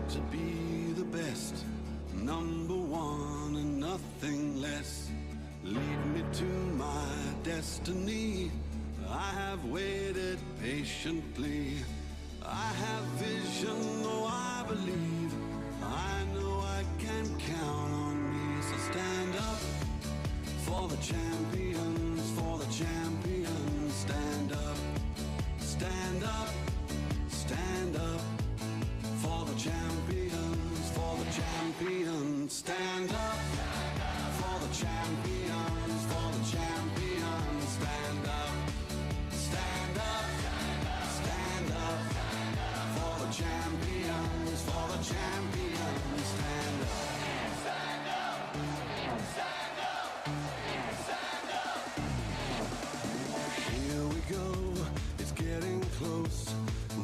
to be the best, number one and nothing less. Lead me to my destiny. I have waited patiently. I have vision, oh I believe. I know I can count on me. So stand up for the champions, for the champions. Stand up, stand up, stand up for the champions, for the champions. Stand up for the champions, for the champions. Stand up, stand up, stand up for the champions, for the champions. Stand up, stand up, stand up, stand up. Here we go, it's getting close.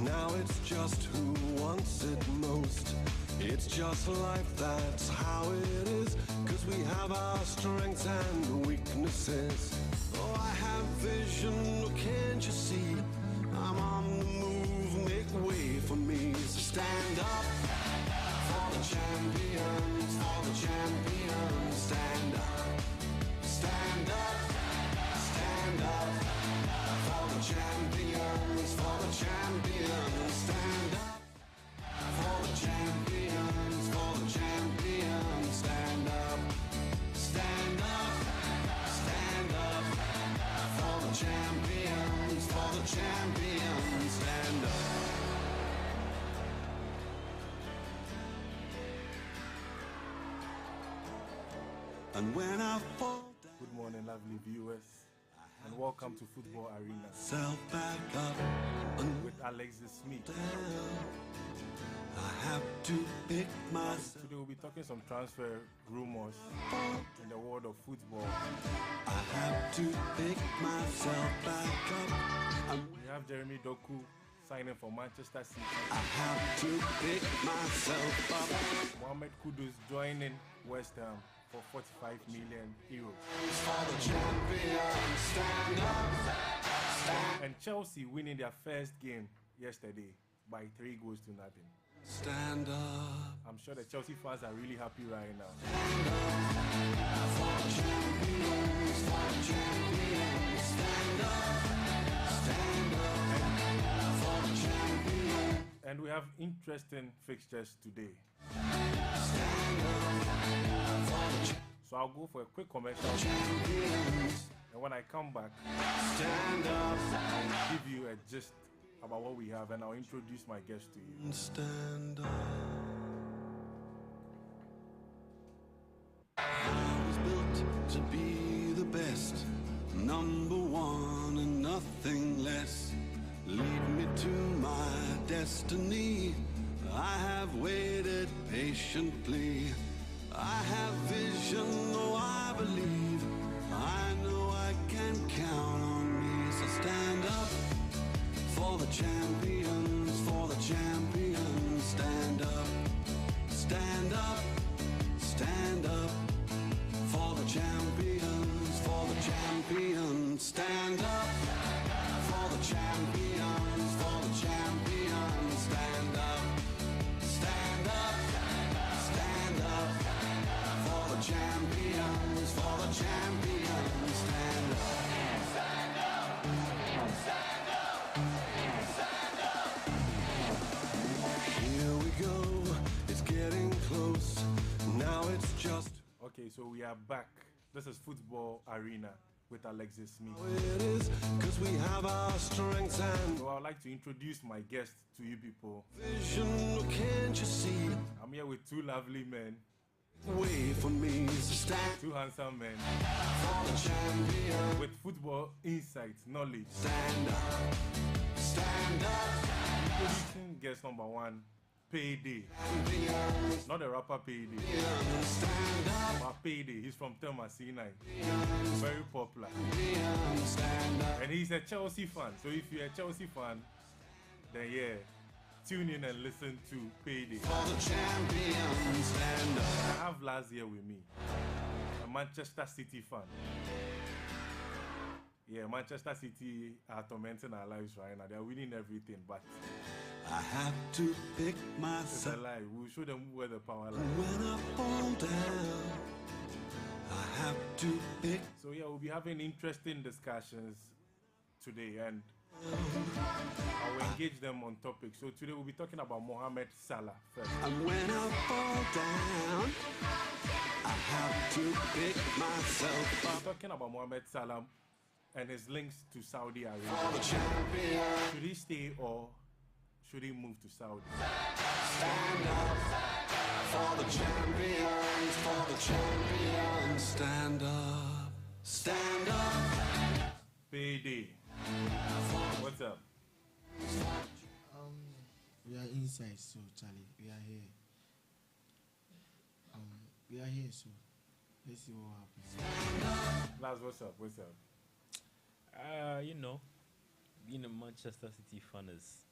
Now it's just who wants it most. It's just life, that's how it is. 'Cause we have our strengths and weaknesses. Oh, I have vision, can't you see? I'm on the move, make way for me. So stand up for the champions, for the champions. Stand up, stand up, stand up for the champions, for the champions. Stand up for the champions, for the champions. Stand up, stand up, stand up for the champions, for the champions. Stand up. And when I fall down, good morning, lovely viewers, and welcome to Football Arena self back up and with Alexis Smith. I have to pick myself. Today we'll be talking some transfer rumors in the world of football. I have to pick myself back up. We have Jeremy Doku signing for Manchester City. I have to pick myself up. Mohamed Kudus joining West Ham for 45 million euros. For the champions, stand up, stand, And Chelsea winning their first game yesterday by 3 goals to nothing. stand up. I'm sure the Chelsea fans are really happy right now. For the champions, for the champions. Stand up, stand up for the champions. And we have interesting fixtures today. Stand up for the So I'll go for a quick commercial, champions. and when I come back, Stand up, I'll give you a gist about what we have, and I'll introduce my guest to you. stand up. I was built to be the best, number one and nothing less. Lead me to my destiny. I have waited patiently. I have vision, oh I believe. I know I can count on me. So stand up for the champions, for the champions. Stand up, stand up, stand up for the champions, for the champions. Stand up for the champions, for the champions. Stand up, stand up, stand up for the champions, for the champions. Stand up, stand up, stand up, stand up. Here we go, it's getting close. Now it's just Okay, so we are back. This is Football Arena with Alexis Smith. how it is, 'cause we have our strengths and So I'd like to introduce my guest to you people. vision, can't you see? I'm here with 2 lovely men, Wait for me, so stand 2 handsome men for the champion. with football insights, knowledge. Stand up, stand up, Introducing guest number 1, Payday. champions, Not the rapper Payday, stand up, but Payday. He's from Thelma Sinai. Very popular. stand up. And he's a Chelsea fan. So if you're a Chelsea fan, then yeah, tune in and listen to Payday. For the champions, stand up. I have last year with me, a Manchester City fan. Yeah, Manchester City are tormenting our lives right now. They're winning everything, but I have to pick It's myself. a lie. We'll show them where the power lies. When I fall down, I have to pick. So yeah, we'll be having interesting discussions today, and I'll engage them on topics. So today we'll be talking about Mohamed Salah first. And when I fall down, I have to pick myself up. Talking about Mohamed Salah and his links to Saudi Arabia. For the champion, Should he stay or should he move to Saudi? stand up. For the champions, for the champions, stand up. Stand up. Payday. What's up? We are inside, so Charlie, we are here. We are here, so let's see what happens. Laz, what's up? What's up? You know, being a Manchester City fan is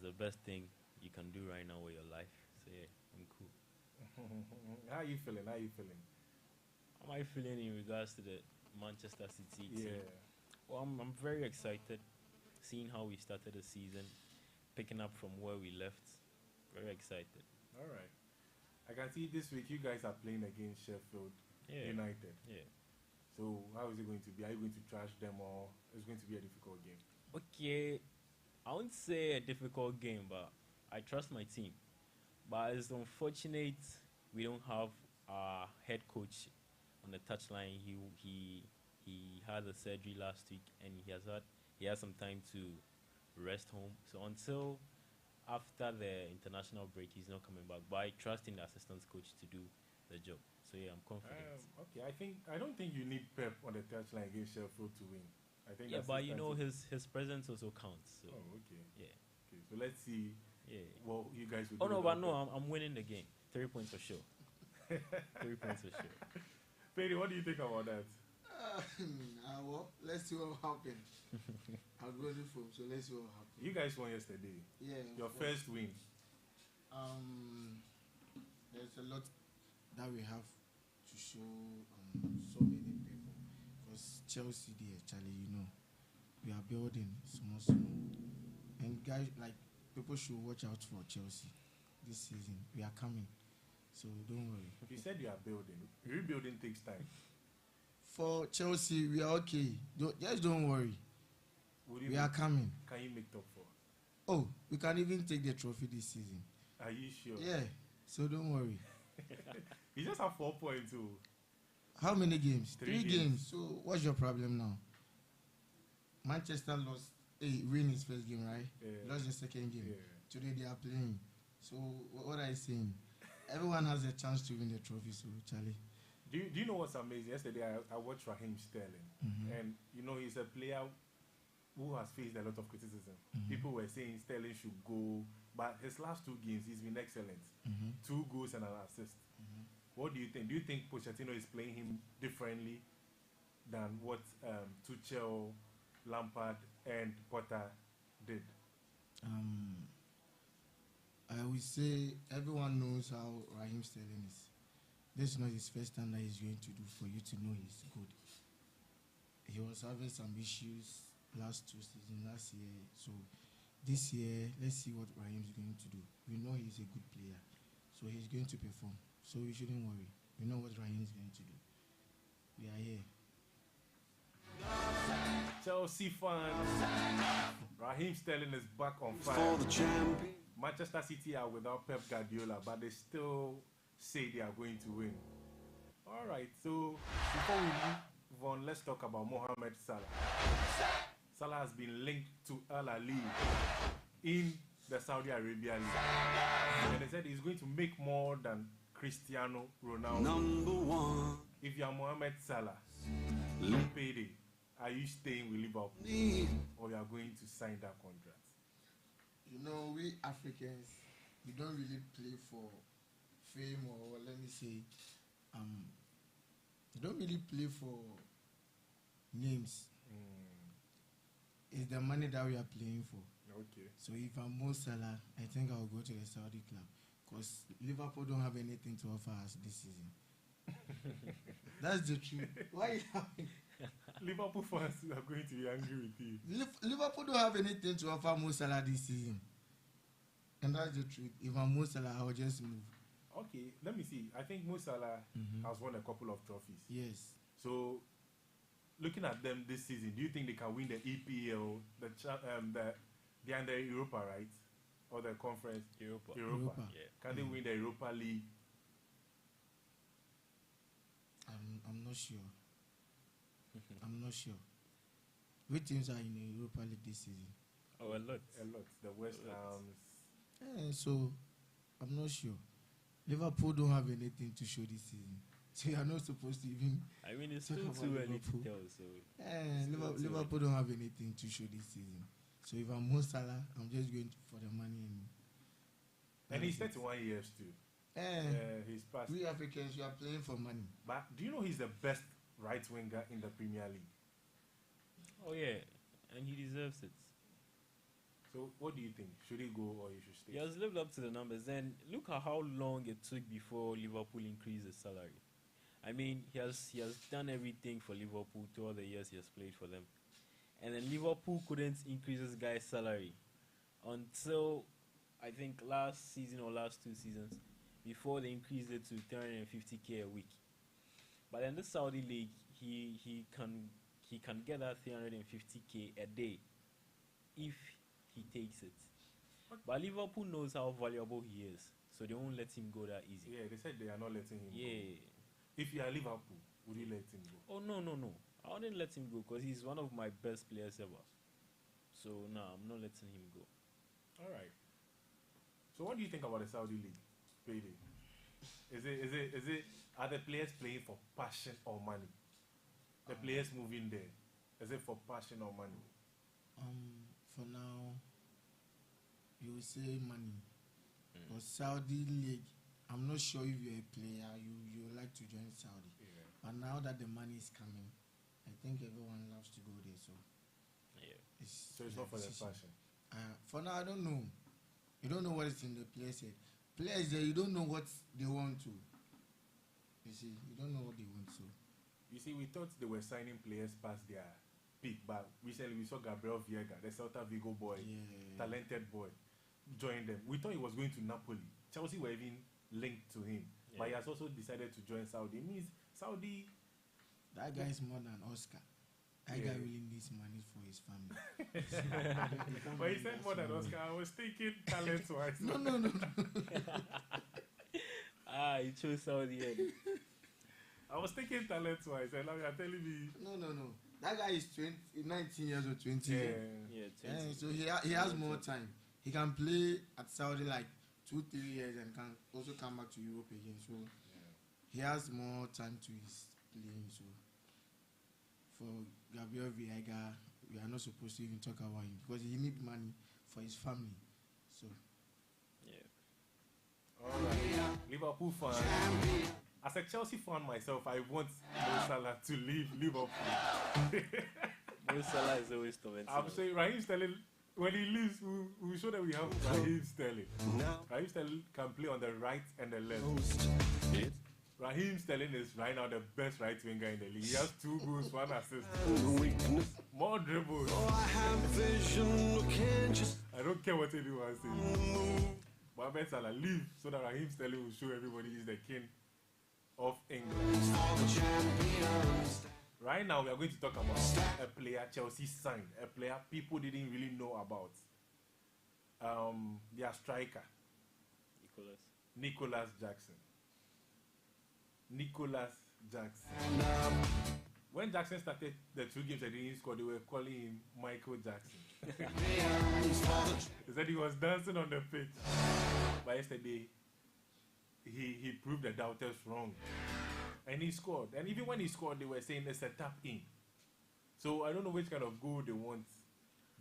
the best thing you can do right now with your life. So yeah, I'm cool. How you feeling? How you feeling? How am I feeling in regards to the Manchester City team? Yeah. Well, I'm very excited seeing how we started the season, picking up from where we left. Very excited. All right. I can see this week you guys are playing against Sheffield Yeah. United. Yeah. So how is it going to be? Are you going to trash them or it's going to be a difficult game? Okay, I won't say a difficult game, but I trust my team. But it's unfortunate we don't have our head coach on the touchline. He had a surgery last week, and he has some time to rest home. So until after the international break, he's not coming back. But I trust in the assistant coach to do the job. So yeah, I'm confident. Okay, I don't think you need Pep on the touchline against Sheffield to win. I think Yeah, that's but you know his presence also counts. So Oh, okay. yeah, Okay, so let's see yeah. what you guys will Oh do. no, but without no, Pep. I'm winning the game. 3 points for sure. 3 points for sure. Pedro, what do you think about that? Well, let's see what happens. I'll go to phone, so let's see what happens. You guys won yesterday. Yeah. Your first win. There's a lot that we have to show so many people. Because Chelsea there, Charlie, you know, we are building small. And guys, like, people should watch out for Chelsea this season. We are coming. So don't worry. You said you are building. Rebuilding takes time. For Chelsea, we are okay. Just don't worry. We are coming. Can you make top 4? Oh, we can even take the trophy this season. Are you sure? Yeah, so don't worry. You just have 4 points too. How many games? 3 3 games. So what's your problem now? Manchester lost. Win his first game, right? Yeah. Lost the second game. Yeah. Today they are playing. So what are you saying? Everyone has a chance to win the trophy. So Charlie. Do you know what's amazing? Yesterday I watched Raheem Sterling, and you know he's a player who has faced a lot of criticism. People were saying Sterling should go, but his last 2 games he's been excellent. 2 goals and an assist. What do you think? Do you think Pochettino is playing him differently than what Tuchel, Lampard, and Potter did? I would say everyone knows how Raheem Sterling is. This is not his first time that he's going to do for you to know he's good. He was having some issues last year. So this year, let's see what Raheem's going to do. We know he's a good player, so he's going to perform. So we shouldn't worry. We know what Raheem's going to do. We are here. Chelsea fans, Raheem Sterling is back on For fire. the champion. Manchester City are without Pep Guardiola, but they still say they are going to win. All right, so before we move on, let's talk about Mohamed Salah. Salah has been linked to Al Ali in the Saudi Arabia League. And they said he's going to make more than Cristiano Ronaldo. Number 1. If you are Mohamed Salah, payday, are you staying with Liverpool or you are going to sign that contract? You know, we Africans, we don't really play for fame or let me say, we don't really play for names. It's the money that we are playing for. Okay. So if I'm Mo Salah, I think I'll go to the Saudi club because Liverpool don't have anything to offer us this season. That's the truth. Why are you laughing? Liverpool fans are going to be angry with you. Liverpool don't have anything to offer Mo Salah this season. And that's the truth. If I'm Mo Salah, I'll just move. Okay, let me see. I think Mo Salah has won a couple of trophies. Yes. So, looking at them this season, do you think they can win the EPL, they're in the Europa, right? Or the conference? Europa. Europa. Yeah. Can they win the Europa League? I'm not sure. I'm not sure. Which teams are in the Europa League this season? Oh, a lot. A lot. The West Hams. So, I'm not sure. Liverpool don't have anything to show this season. So, you are not supposed to even... I mean, it's talk still about too early to Liverpool. tell. So Liverpool don't have anything to show this season. So, if I'm Mo Salah, I'm just going for the money. And he's 31 years too. He's past. We Africans, we are playing for money. But do you know he's the best right winger in the Premier League? Oh yeah, and he deserves it. So what do you think? Should he go or he should stay? He has lived up to the numbers. And look at how long it took before Liverpool increased his salary. I mean, he has done everything for Liverpool throughout the years he has played for them. And then Liverpool couldn't increase this guy's salary until I think last season or last 2 seasons, before they increased it to 350k a week. But in the Saudi league, he can get that 350k a day if he takes it. But Liverpool knows how valuable he is, so they won't let him go that easy. Yeah, they said they are not letting him go. If you are Liverpool, would you let him go? Oh no. I wouldn't let him go because he's one of my best players ever. So no, I'm not letting him go. All right. So what do you think about the Saudi league? Payday. Is it are the players playing for passion or money? The players moving there. Is it for passion or money? For now, you will say money. But Saudi league, I'm not sure if you're a player, you would like to join Saudi. Yeah. But now that the money is coming, I think everyone loves to go there. So It's not for the passion. For now, I don't know. You don't know what is in the players' head. Players there, you don't know what they want to. You see, you don't know what they want to. You see, we thought they were signing players past their peak, but recently we saw Gabriel Viega, the Celta Vigo boy, talented boy, join them. We thought he was going to Napoli. Chelsea were even linked to him, but he has also decided to join Saudi. It means Saudi. That guy is more than Oscar. That guy really needs money for his family. But he said more than Oscar. I was thinking talent-wise. No. He chose Saudi. I was thinking talent-wise, and now you're telling me. No. That guy is 19 years or 20 years. Yeah, 20. So he has more time. He can play at Saudi like 2-3 years and can also come back to Europe again. So he has more time to his playing. So for Gabriel Viega, we are not supposed to even talk about him because he needs money for his family. So all right. Liverpool fan. As a Chelsea fan myself, I want Mo Salah to leave Liverpool. Mo Salah is always tormenting. I'm saying Raheem Sterling, when he leaves, we'll show that we have Raheem Sterling. Raheem Sterling can play on the right and the left. Raheem Sterling is right now the best right winger in the league. He has 2 goals, 1 assist. More dribbles. I don't care what anyone says. Mohamed Salah, leave so that Raheem Sterling will show everybody he's the king of England. Right now, we are going to talk about a player Chelsea signed, a player people didn't really know about. Their striker, Nicholas Jackson. When Jackson started the 2 games that he didn't score, they were calling him Michael Jackson. He said he was dancing on the pitch. But yesterday, he proved the doubters wrong. And he scored. And even when he scored, they were saying it's a tap in. So I don't know which kind of goal they want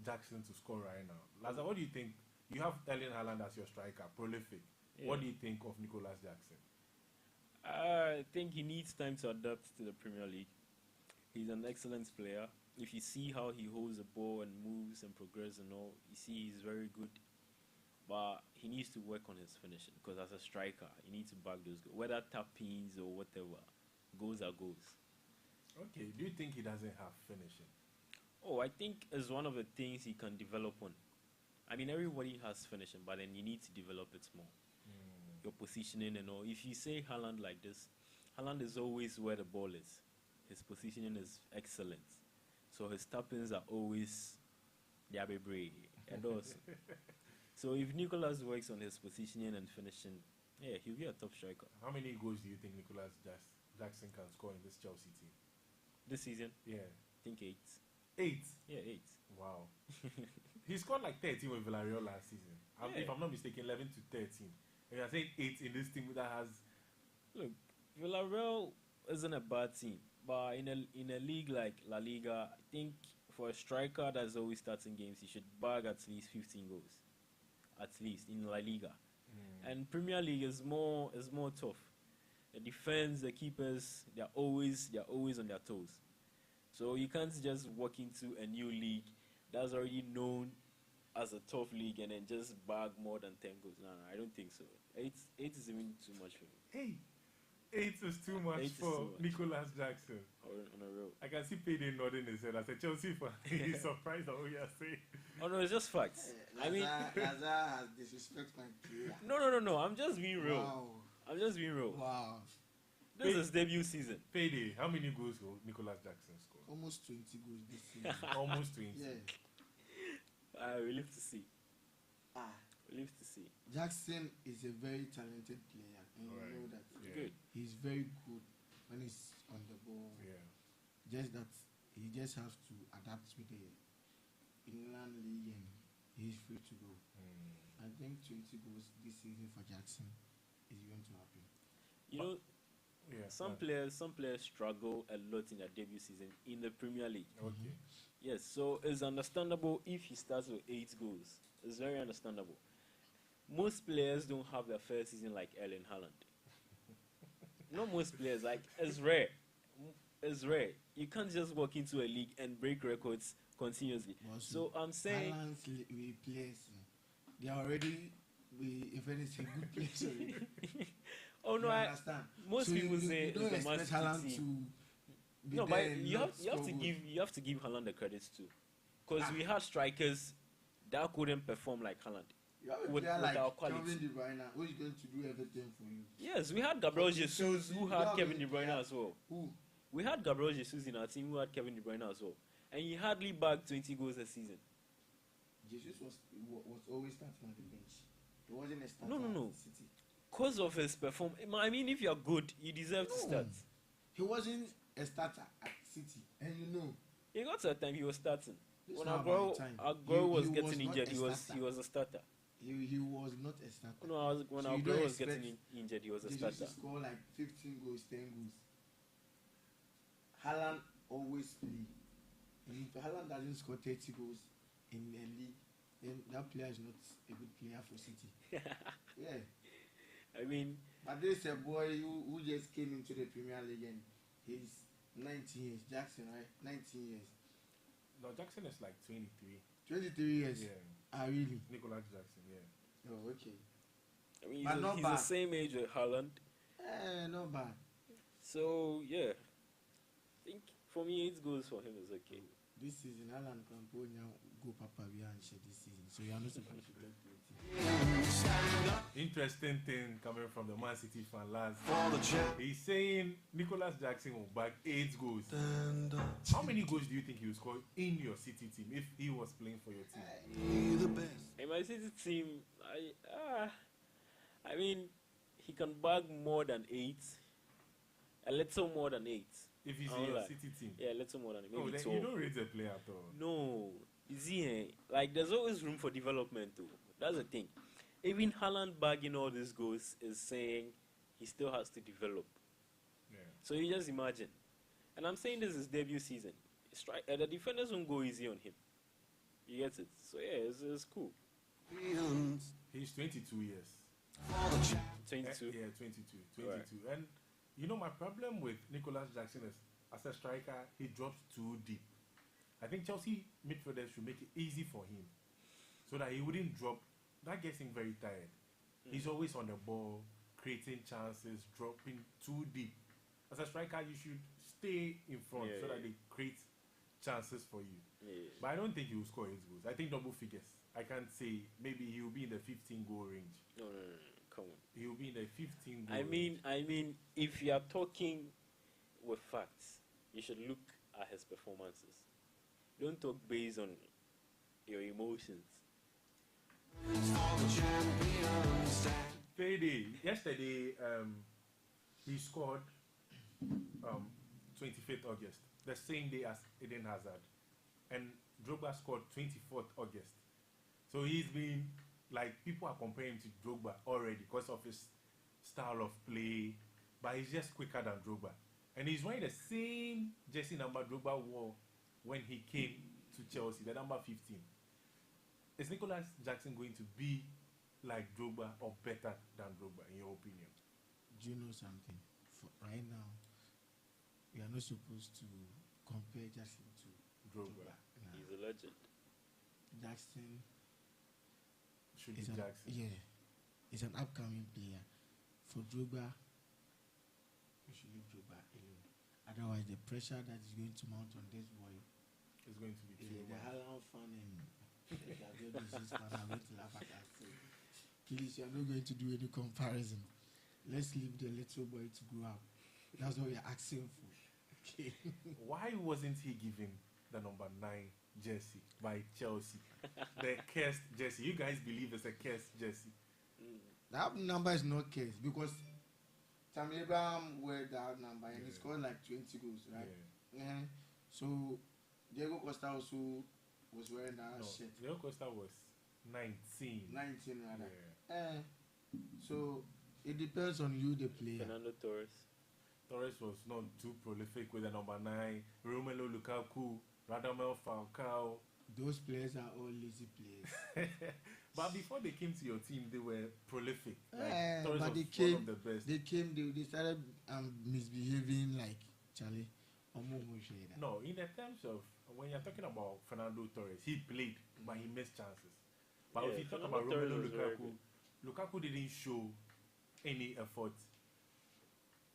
Jackson to score right now. Lazar, what do you think? You have Erling Haaland as your striker, prolific. What do you think of Nicholas Jackson? I think he needs time to adapt to the Premier League. He's an excellent player. If you see how he holds the ball and moves and progresses and all, you see he's very good. But he needs to work on his finishing because as a striker, you need to back those goals. Whether tap-ins or whatever, goals are goals. Okay, do you think he doesn't have finishing? Oh, I think it's one of the things he can develop on. I mean, everybody has finishing, but then you need to develop it more. Your positioning and all. If you say Haaland like this, Haaland is always where the ball is. His positioning is excellent. So his tappings are always Diabebre and also. So if Nicolas works on his positioning and finishing, yeah, he'll be a top striker. How many goals do you think Nicolas Jackson can score in this Chelsea team? This season? Yeah. I think 8. 8? Yeah, 8. Wow. He scored like 13 with Villarreal last season. Yeah. If I'm not mistaken, 11 to 13. And you're saying 8 in this team that has... Look, Villarreal isn't a bad team, but in a league like La Liga, I think for a striker that's always starting games, he should bag at least 15 goals, at least in La Liga. And Premier League is more tough. The defense, the keepers, they're always on their toes. So you can't just walk into a new league that's already known as a tough league and then just bag more than 10 goals. No, I don't think so. 8 is even too much for me. 8 is too much for Nicolas Jackson. On a row. I can see Payday nodding his head. I said, Chelsea fan. He's surprised at what you are saying. Oh no, it's just facts. I mean, Lazar has disrespect my player. No. I'm just being real. Wow. I'm just being real. Wow. This is debut season. Payday, how many goals will Nicolas Jackson score? Almost 20 goals this season. Almost 20. Yeah. We live to see. We live to see. Jackson is a very talented player, and you know that. Yeah. Good. He's very good when he's on the ball. Yeah. Just that he just has to adapt with the England league, and he's free to go. I think 20 goals this season for Jackson is going to happen. You know, Yeah. some players struggle a lot in their debut season in the Premier League. Okay. Yes, so it's understandable if he starts with 8 goals. It's very understandable. Most players don't have their first season like Erling Haaland. Not most players, like, it's rare. It's rare. You can't just walk into a league and break records continuously. So I'm saying... Haaland's players, they are already, if anything, good players already. Oh no, You I understand? most So people you say don't it's the Man expect City Haaland team. to be No, there but and you not have to score give Haaland the credits too, because we had strikers that couldn't perform like Haaland. You have a with player like our quality. Kevin De Bruyne, who is going to do everything for you. Yes, we had Gabriel Okay, Jesus so who you had have Kevin a- De Bruyne yeah. as well. Who? We had Gabriel Jesus in our team who had Kevin De Bruyne as well, and he hardly bagged 20 goals a season. Jesus was always starting on the bench. He wasn't a starter No. at City. Because of his performance, I mean, if you're good, you deserve to start. He wasn't a starter at City, and you know. He got to a time he was starting. This When not about the time. Aguero was He getting not injured, a he was starter. a starter. He was not a starter. No, when So you Aguero don't was getting expect injured, he was a Jesus starter. to score like 15 goals, 10 goals. Haaland always play. And if Haaland doesn't score 30 goals in the league, then that player is not a good player for City. Yeah. I mean, But there's a boy who just came into the Premier League and he's 19 years. Jackson, right? 19 years. No, Jackson is like 23. 23 years. Yeah. Ah, really? Nicolas Jackson, yeah. Oh, okay. I mean, But not he's bad. the same age with Haaland. Not bad. So, yeah. I think for me, 8 goals for him is okay. This season, Haaland can go Papa Via and share this season. So you are not supposed to get 20. Interesting thing coming from the Man City fan last. For the champ. He's saying Nicolas Jackson will bag 8 goals. How many goals do you think he will score in your City team if he was playing for your team? Be the best. In my City team, I mean, he can bag more than 8. A little more than 8. If he's I in won't your lie. City team? Yeah, a little more than 8. Oh, Maybe then 12. you don't rate the player at all. No, you see, like there's always room for development too. That's the thing. Even Haaland bagging all these goals is saying he still has to develop. Yeah. So you just imagine. And I'm saying this is debut season. The defenders won't go easy on him. You get it? So yeah, it's cool. He's 22 years. For the champ. 22. Yeah, 22. Right. And you know, my problem with Nicolas Jackson is, as a striker, he drops too deep. I think Chelsea midfielders should make it easy for him so that he wouldn't drop. That gets him very tired. He's always on the ball, creating chances, dropping too deep. As a striker, you should stay in front so that they create chances for you. Yeah. But I don't think he will score 8 goals. I think double figures. I can't say maybe he'll be in the 15 goal range. No. Come on. He'll be in the 15 goal I mean, if you are talking with facts, you should look at his performances. Don't talk based on your emotions. Payday. Yesterday, he scored 25th August, the same day as Eden Hazard, and Drogba scored 24th August. So he's been like, people are comparing him to Drogba already because of his style of play, but he's just quicker than Drogba, and he's wearing the same jersey number Drogba wore when he came to Chelsea, the number 15. Is Nicholas Jackson going to be like Drogba or better than Drogba, in your opinion? Do you know something? For right now, we are not supposed to compare Jackson to Drogba. Nah. He's a legend. Jackson Should be is Jackson. he's an upcoming player. For Drogba, we should leave Drogba alone. Otherwise, the pressure that is going to mount on this boy, It's going to be too the much. Haaland fan and the Gabriel fan are going to laugh at us. So, please, you are not going to do any comparison. Let's leave the little boy to grow up. That's what we are asking for. Okay. Why wasn't he given the number 9 jersey by Chelsea? The cursed jersey. You guys believe it's a cursed jersey? That number is not case because Sam Abraham wear that number and he scored like 20 goals, right? Yeah. So Diego Costa also was wearing that No, shirt. Leo Costa was 19. 19 rather. Yeah. So it depends on you, the player. Fernando Torres. Torres was not too prolific with the number 9. Romelu Lukaku, Radamel Falcao. Those players are all lazy players. But before they came to your team, they were prolific. Like, Torres But was they one of the best. they started misbehaving like Charlie. No, in the terms of when you're talking about Fernando Torres, he played, but he missed chances. But Yeah, if you talk Fernando about Torres Romelu was very Lukaku, good. Lukaku didn't show any effort.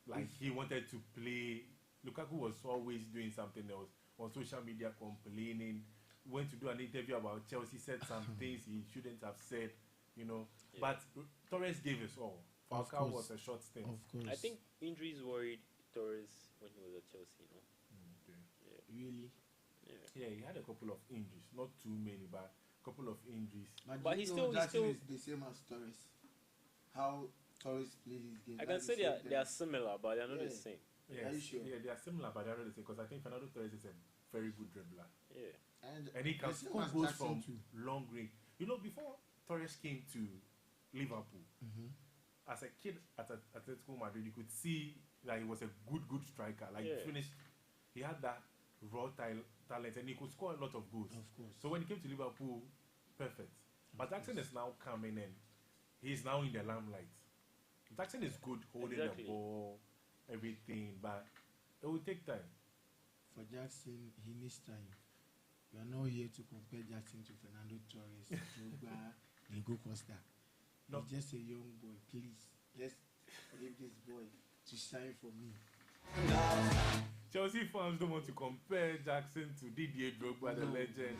Like he wanted to play. Lukaku was always doing something else on social media, complaining. Went to do an interview about Chelsea, said some things he shouldn't have said, you know. Yeah. But Torres gave us all. Of Falcao course. was a short stint. Of course. I think injuries worried Torres when he was at Chelsea, no? Okay. Really. Yeah. Yeah, he had a couple of injuries, not too many, but a couple of injuries. But But you he know still- Jackson he is the same as Torres. How Torres plays his game. I can That's say the same they are thing. similar, but they are not the Yeah. same. Yes. Are you sure? Yeah, they are similar, but they're not the same. Because I think Fernando Torres is a very good dribbler, Yeah. and he can the same score as goals Jackson from too. long range. You know, before Torres came to Liverpool, Mhm. as a kid at Atletico Madrid, you could see that he was a good striker. Like Yeah. he had that raw talent, and he could score a lot of goals. Of course. So when he came to Liverpool, perfect. But Jackson is now coming in. He's now in the limelight. Jackson is good holding Exactly. the ball, everything, but it will take time. For Jackson, he needs time. We are not here to compare Jackson to Fernando Torres, Drogba, Diego Costa. No. He's just a young boy. Please, let's leave this boy to shine for me. Chelsea fans don't want to compare Jackson to Didier Drogba, the No. legend.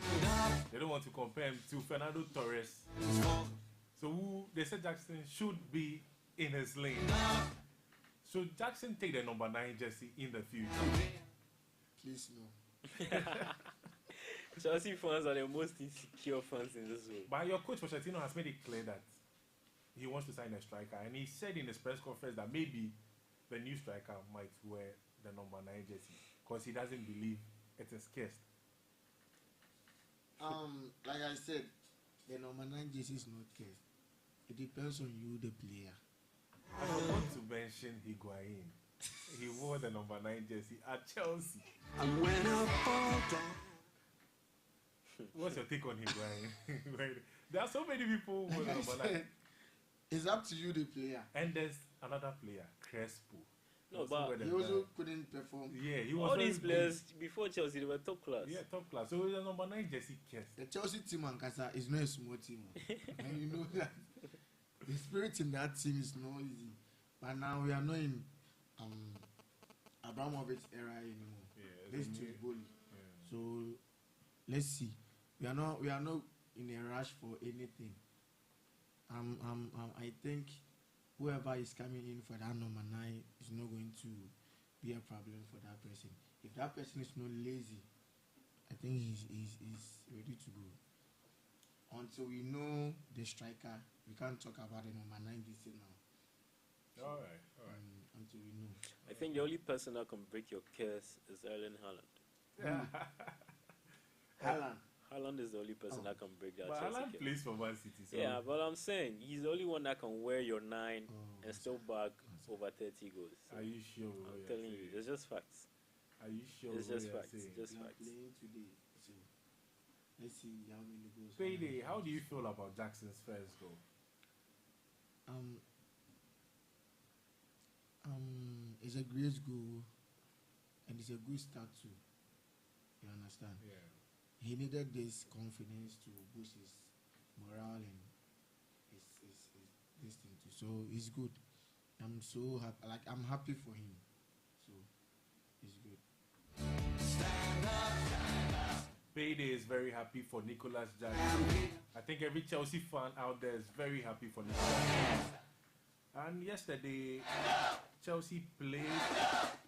They don't want to compare him to Fernando Torres. So they said Jackson should be in his lane. So Jackson take the number 9 jersey in the future. Please, no. Chelsea fans are the most insecure fans in this world. But your coach Pochettino has made it clear that he wants to sign a striker, and he said in his press conference that maybe the new striker might wear the number 9 jersey because he doesn't believe it is cursed. Like I said, the number 9 jersey is not case. It depends on you, the player. I forgot to mention Higuain. He wore the number 9 jersey at Chelsea. And when I fall down, What's your take on Higuain? There are so many people who wear the Like I number 9. said, it's up to you, the player. And there's another player, Crespo. No, Also but wear the He number- also couldn't perform. yeah, he was all very these good. players before Chelsea, they were top class. Yeah, top class. So the number 9 jersey cursed. The Chelsea team and Casa is not a small team. And you know that the spirit in that team is not easy. But now we are not in Abramovich era anymore. Yeah, This it's a is new- bully. yeah. So let's see. We are not in a rush for anything. I think whoever is coming in for that number 9 is not going to be a problem for that person. If that person is not lazy, I think he's ready to go. Until we know the striker, we can't talk about the number 9 this year now. All right. Until we know. I think the only person that can break your curse is Erling Haaland. Haaland. Haaland is the only person that can break that But Chelsea Haaland curse. plays for Man City. So Yeah, but I'm saying he's the only one that can wear your 9 and still bag over 30 goals. So Are you sure? I'm telling you, it's just facts. Are you sure? It's just what facts. you're saying? Just We are facts. playing today, so let's see how many goals. Payday, how do you feel about Jackson's first goal? It's a great goal, and it's a good start too. You understand? Yeah. He needed this confidence to boost his morale and his this thing too. So it's good. I'm so happy. Like I'm happy for him. So it's good. Payday is very happy for Nicolas Jackson. I think every Chelsea fan out there is very happy for Nicolas Jackson. And yesterday, Chelsea played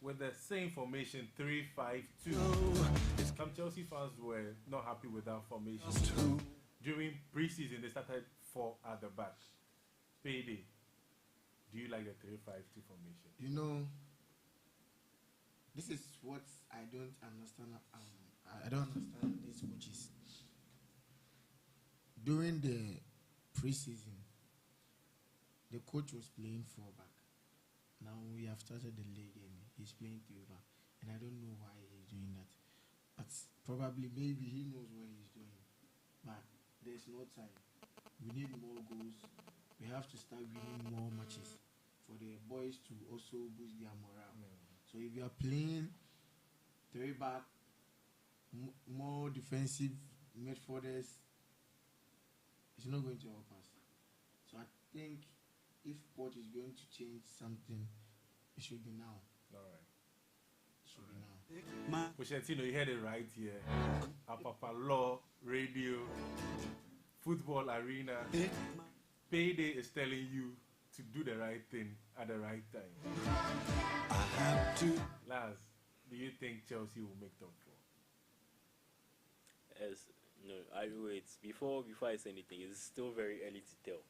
with the same formation, 3-5-2. Some Chelsea fans were not happy with that formation. During preseason, they started 4 at the back. Payday, do you like the 3-5-2 formation? You know, this is what I don't understand. I don't understand these coaches. During the preseason, the coach was playing 4 back. Now we have started the league and he's playing 3 back, and I don't know why he's doing that. But probably, maybe he knows what he's doing. But there's no time. We need more goals. We have to start winning more matches for the boys to also boost their morale. So if you are playing 3 back, more defensive midfielders, it's not going to help us. So I think if Port is going to change something, it should be now. All right. It should be now. Pochettino, you heard it right here. Apapa Law, radio, football arena. Payday is telling you to do the right thing at the right time. I have to. Laz, do you think Chelsea will make top 4? No, I wait. Before I say anything, it's still very early to tell.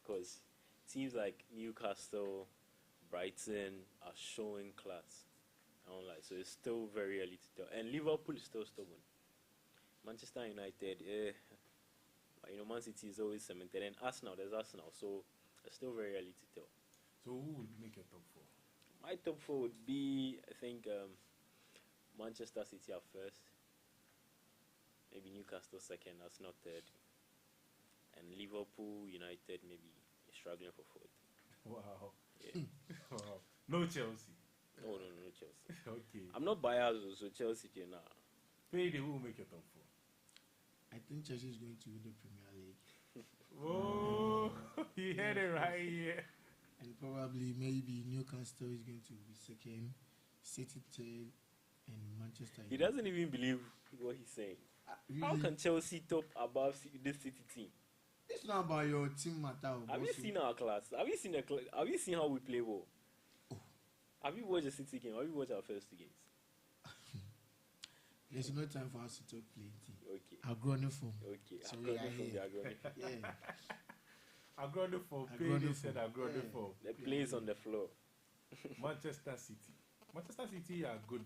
Because teams like Newcastle, Brighton are showing class. I don't like, so it's still very early to tell. And Liverpool is still stubborn. Manchester United, but Man City is always cemented. And there's Arsenal, so it's still very early to tell. So who would make a top 4? My top 4 would be, I think, Manchester City at first. Maybe Newcastle second, Arsenal third. And Liverpool, United, maybe struggling for 4th. Wow. Yeah. Wow. No Chelsea. No Chelsea. Okay. I'm not biased, so Chelsea can now. Payday, who will make a top 4? I think Chelsea is going to win the Premier League. Oh, you heard it right here. And probably, maybe Newcastle is going to be second, City third, and Manchester United. He doesn't even believe what he's saying. Really, How can Chelsea top above this City team? it's not about your team matter. Have you seen our class? Have you seen how we play ball? Oh. Have you watched the City game? Have you watched our first 2 games? There's no time for us to talk plenty. Okay. Agronic form. Okay. So Agronic we are from the here. Agronic. Yeah. Agronic Payday said Agronic for. The plays on the floor. Manchester City. Manchester City are good.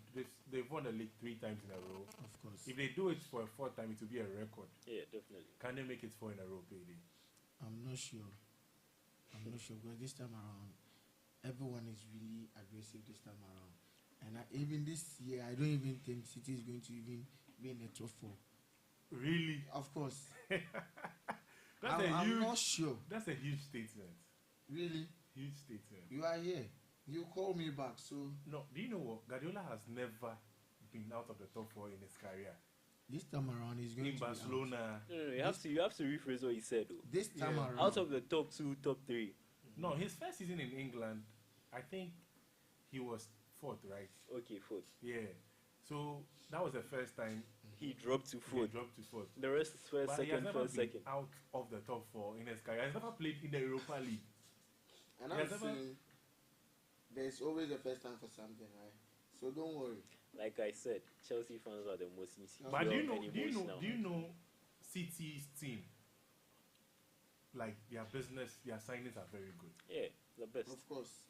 They've won the league 3 times in a row. Of course. If they do it for a 4th time, it will be a record. Yeah, definitely. Can they make it 4 in a row, Payday? I'm not sure because this time around, everyone is really aggressive this time around. And even this year, I don't even think City is going to even be in the top 4. Really? Of course. I'm not sure. That's a huge statement. Really? Huge statement. You are here. You call me back, so No, do you know what? Guardiola has never been out of the top 4 in his career. this time around he's going In to Barcelona. No, you have to rephrase what he said though. be out. This time Yeah. around. Out of the top 2, top 3. No, his first season in England, I think he was 4th, right? Okay, 4th. Yeah. So that was the first time He dropped to he fourth. dropped to fourth. The rest is first, But he has second, never first, been second. out of the top 4 in his career. He has never played in the Europa League. And He I'm has never- saying there's always a first time for something, right? So don't worry. Like I said, Chelsea fans are the most insecure But do you and emotional. know City's team? Like their business, their signings are very good. Yeah, the best. Of course.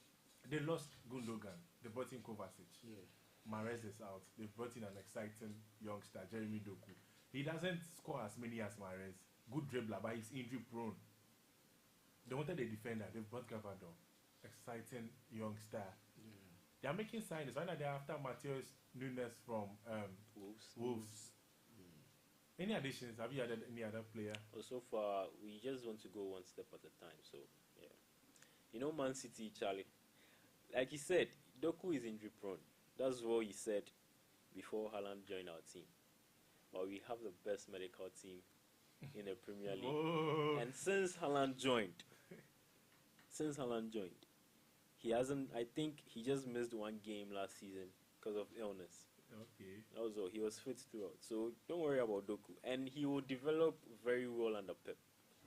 They lost Gundogan. They brought in Kovacic. Yeah. Mahrez is out. They've brought in an exciting youngster, Jeremy Doku. He doesn't score as many as Mahrez. Good dribbler, but he's injury prone. They wanted a defender. They've brought Gavado. Exciting youngster. Yeah. They are making signings. Right now they're after Matheus Nunes from Wolves. Any additions? Have you added any other player? Well, so far, we just want to go one step at a time. So, yeah. You know, Man City, Charlie. Like he said, Doku is injury prone. That's what he said before Haaland joined our team. But we have the best medical team in the Premier League. Oh. And since Haaland joined, he hasn't, I think he just missed one game last season because of illness. Okay. That was all. He was fit throughout. So don't worry about Doku. And he will develop very well under Pep.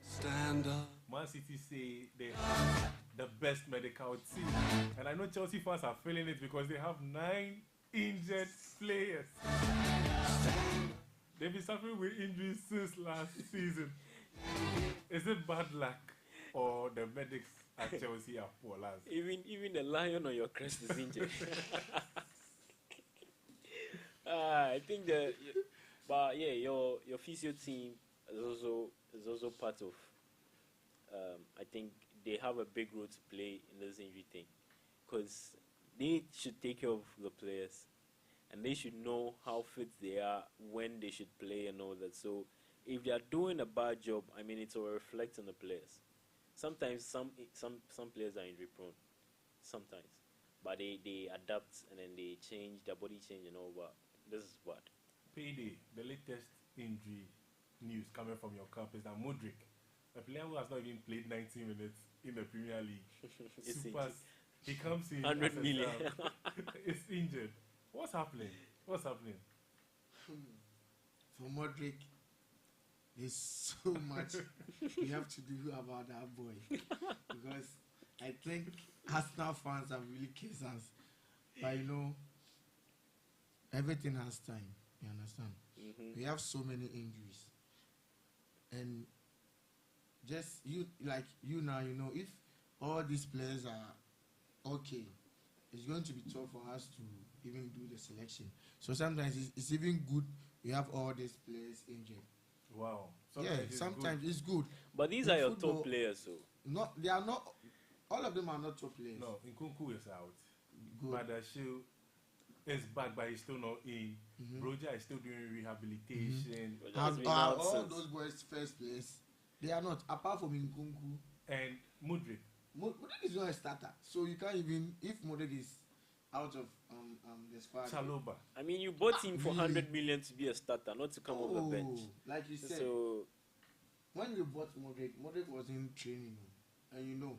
Stand up. Man City say they have the best medical team. And I know Chelsea fans are feeling it because they have 9 injured players. They've been suffering with injuries since last season. Is it bad luck or the medics at Chelsea are poor lads? Even the lion on your crest is injured. I think but yeah, your physio team is also part of. I think they have a big role to play in this injury thing, because they should take care of the players, and they should know how fit they are when they should play and all that. So if they are doing a bad job, I mean, it will reflect on the players. Sometimes some players are injury prone, sometimes, but they adapt and then they change, their body change and all. But this is bad. Payday, the latest injury news coming from your camp is that Modric, a player who has not even played 90 minutes in the Premier League, he comes in 100 million. Is injured. What's happening? For Modric, there's so much we have to do about that boy. Because I think Arsenal fans have really kissed us. But you know, everything has time. You understand? Mm-hmm. We have so many injuries. And just you now, you know, if all these players are okay, it's going to be tough for us to even do the selection. So sometimes it's even good we have all these players injured. Wow. Sometimes it's good. But these In are your football, top players, so. No, they are not. All of them are not top players. No, Nkunku is out. Good. Badashiu is back, but he's still not in. Broja is still doing rehabilitation. But Are that's been out all since. those boys first place? They are not. Apart from Nkunku, And Modric. Modric is not a starter, so you can't even if Modric is out of the squad. Chaloba. I mean, you bought him for Really? 100 million to be a starter, not to come off the bench. Like you said, So, when you bought Modric was in training, and you know,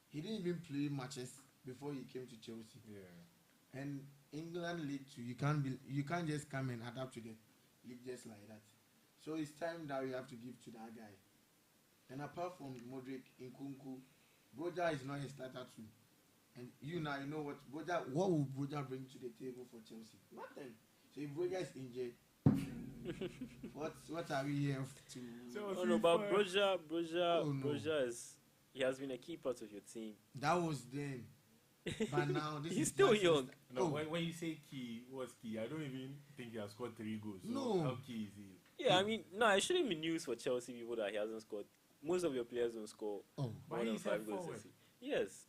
he didn't even play matches before he came to Chelsea. Yeah. And England League too, you can't just come and adapt to the league just like that. So it's time that we have to give to that guy. And apart from Modric, Nkunku, Broja is not a starter too. And you know what what will Broja bring to the table for Chelsea? Nothing. So if Broja is injured, what are we here to? Chelsea oh no, but fans. Broja he has been a key part of your team. That was then. But now this He's is still just young. No, when you say key, what's key? I don't even think he has scored 3 goals. So No. how key is he? Yeah, I mean, no, it shouldn't be news for Chelsea people that he hasn't scored. Most of your players don't score Oh. But more than he's a 5 goals. forward. a season. Yes.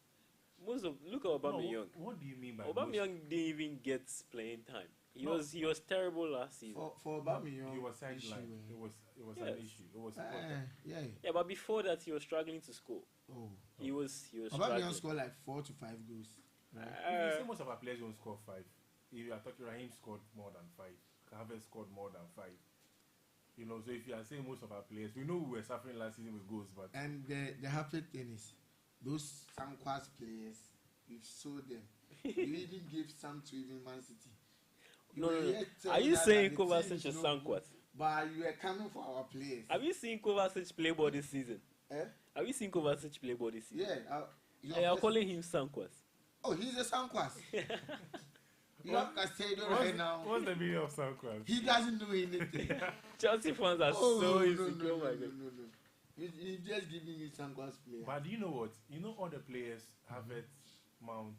Look at Aubameyang. What do you mean by Aubameyang didn't even get playing time. He No. was terrible last season. For Aubameyang, He was issue, sidelined. It was Yes. an issue. It was yeah. Yeah, but before that he was struggling to score. Oh. He was Aubameyang struggling. scored like 4 to 5 goals. If you see most of our players don't score 5. If you are talking, Raheem scored more than 5. Havertz scored more than 5. You know, so if you are saying most of our players, we know we were suffering last season with goals, but And the happy thing is, those Sankwas players, we've sold them. We even gave some to even Man City. No, were no, no. yet Are telling you us saying that the Kovacic team is is not sunk good, what? but you were coming for our players. Have you seen Kovacic play ball this season? Eh? Have you seen Kovacic play ball this season? Yeah. They are calling him Sankwas. Oh, he's a Sankwas. You have Castado right now. What's the meaning of Sankwas? He doesn't know anything. Chelsea fans are so insecure. Oh my God. No. He's just giving me Sankwas player. But you know what? You know all the players, Havertz, Mount,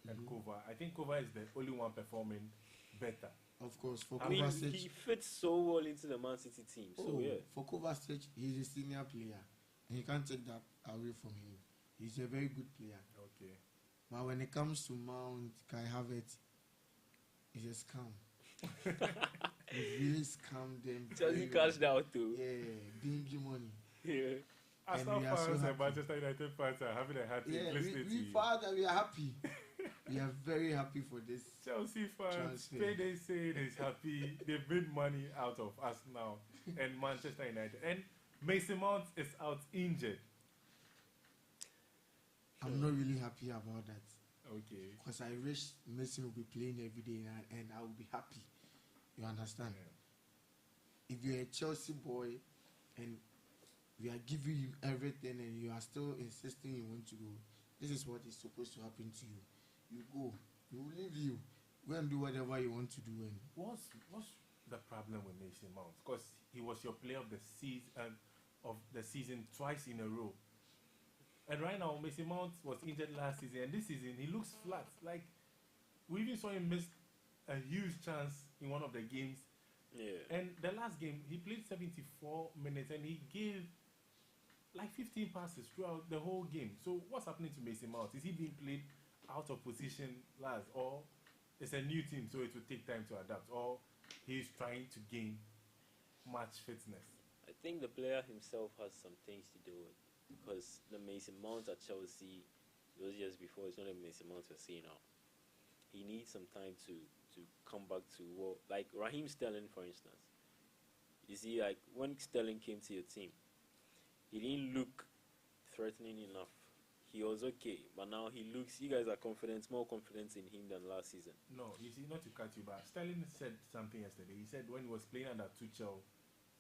and Kova. I think Kova is the only one performing better. Of course, for I mean, Kovacic, he fits so well into the Man City team. So yeah. For Kovacic, he's a senior player, and you can't take that away from him. He's a very good player. Okay. But when it comes to Mount, Kai Havertz, he's a scam. He really scammed them. Chelsea cashed out too. Yeah, dingy money. Yeah. Arsenal we are so fans and happy. Manchester United fans are having a heart Yeah, listening to we you. father, we are happy. We are very happy for this. Chelsea fans, Transfer. Payday said is happy. They've made money out of us now. And Manchester United. And Mason Mount is out injured. I'm not really happy about that. Okay. Because I wish Messi will be playing every day and I will be happy. You understand? Yeah. If you're a Chelsea boy and we are giving you everything and you are still insisting you want to go, this is what is supposed to happen to you. You go. We will leave you. Go and do whatever you want to do. And What's the problem with Mason Mount? Because he was your player of the season twice in a row. And right now, Mason Mount was injured last season, and this season he looks flat. Like we even saw him miss a huge chance in one of the games. Yeah. And the last game, he played 74 minutes, and he gave like 15 passes throughout the whole game. So what's happening to Mason Mount? Is he being played out of position last, or it's a new team, so it will take time to adapt, or he's trying to gain match fitness? I think the player himself has some things to do with, because the Mason Mount at Chelsea, those years before, it's not the Mason Mount we're seeing now. He needs some time to come back to what, like Raheem Sterling, for instance. You see, like when Sterling came to your team, he didn't look threatening enough. He was okay, but now he looks. You guys are more confident in him than last season. No, you see, not to cut you, but Sterling said something yesterday. He said when he was playing under Tuchel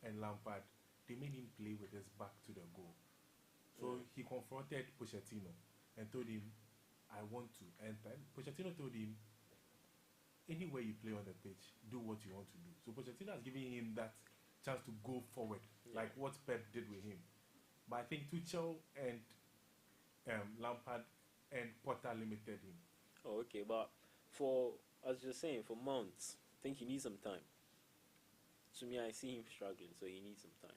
and Lampard, they made him play with his back to the goal. So he confronted Pochettino and told him, I want to enter. And Pochettino told him, anywhere you play on the pitch, do what you want to do. So Pochettino has given him that chance to go forward, like what Pep did with him. But I think Tuchel and Lampard and Potter limited him. Oh, okay, but as you're saying, for Mount, I think he needs some time. To me, I see him struggling, so he needs some time.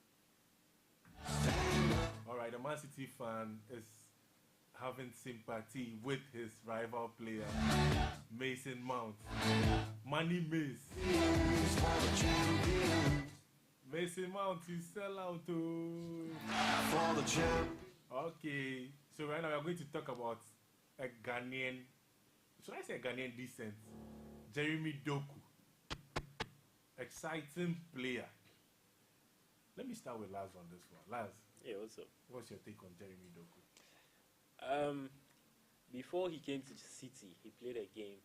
All right, the Man City fan is having sympathy with his rival player, Mason Mount. Money Mace. Mason Mount, you sell out to. Okay, so right now we are going to talk about a Ghanaian, should I say a Ghanaian descent, Jeremy Doku. Exciting player. Let me start with Laz on this one. Laz, Yeah, what's up? what's your take on Jeremy Doku? Before he came to City, he played a game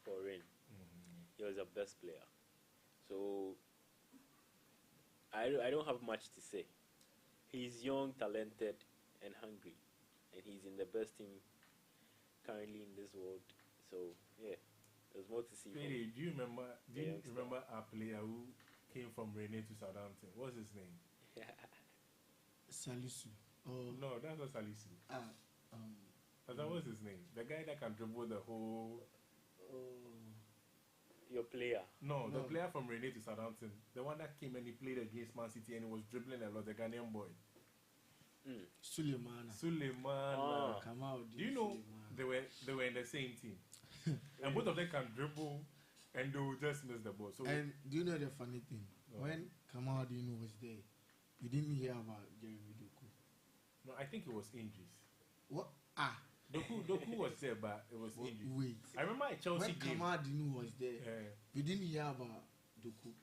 for Rennes. He was our best player. So I don't have much to say. He's young, talented, and hungry, and he's in the best team currently in this world. So yeah, there's more to see. Pere, do you remember youngster. our player who came from Rennes to Southampton? What's his name? Salisu. Oh, No, that's not Salisu. What's his name? The guy that can dribble the whole. Your player. No, the No. player from Rennes to Southampton. The one that came and he played against Man City and he was dribbling a lot. The Ghanaian boy. Suleimana. Suleiman. Come out. Do you know they were in the same team? And both of them can dribble and they will just miss the ball. So And do you know the funny thing? No. When Kamaldeen was there, we didn't hear about Jeremy Doku. no, I think it was injuries. What? Doku was there, but it was injuries. Wait. I remember a Chelsea When game. Kamaldeen was there, Uh, we didn't hear about Doku.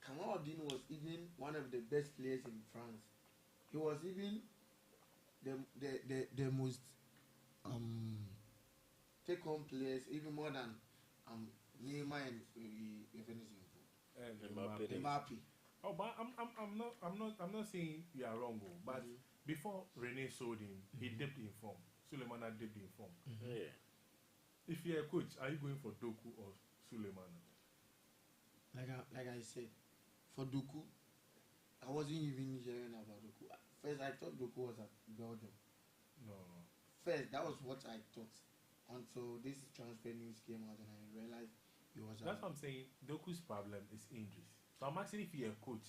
Kamaldeen was even one of the best players in France. He was even the most take home players, even more than Neymar and And Mbappe. Mbappe. Oh, but I'm not saying you are wrong, but before Rene sold him, he dipped in form. Sulemana dipped in form. Yeah. If you're a coach, are you going for Doku or Sulemana? Like I said, for Doku, I wasn't even hearing about Doku. First, I thought Doku was at Belgium. No. First, that was what I thought until this transfer news came out and I realized he was. That's what I'm saying. Doku's problem is injuries. So I'm asking if you're a coach,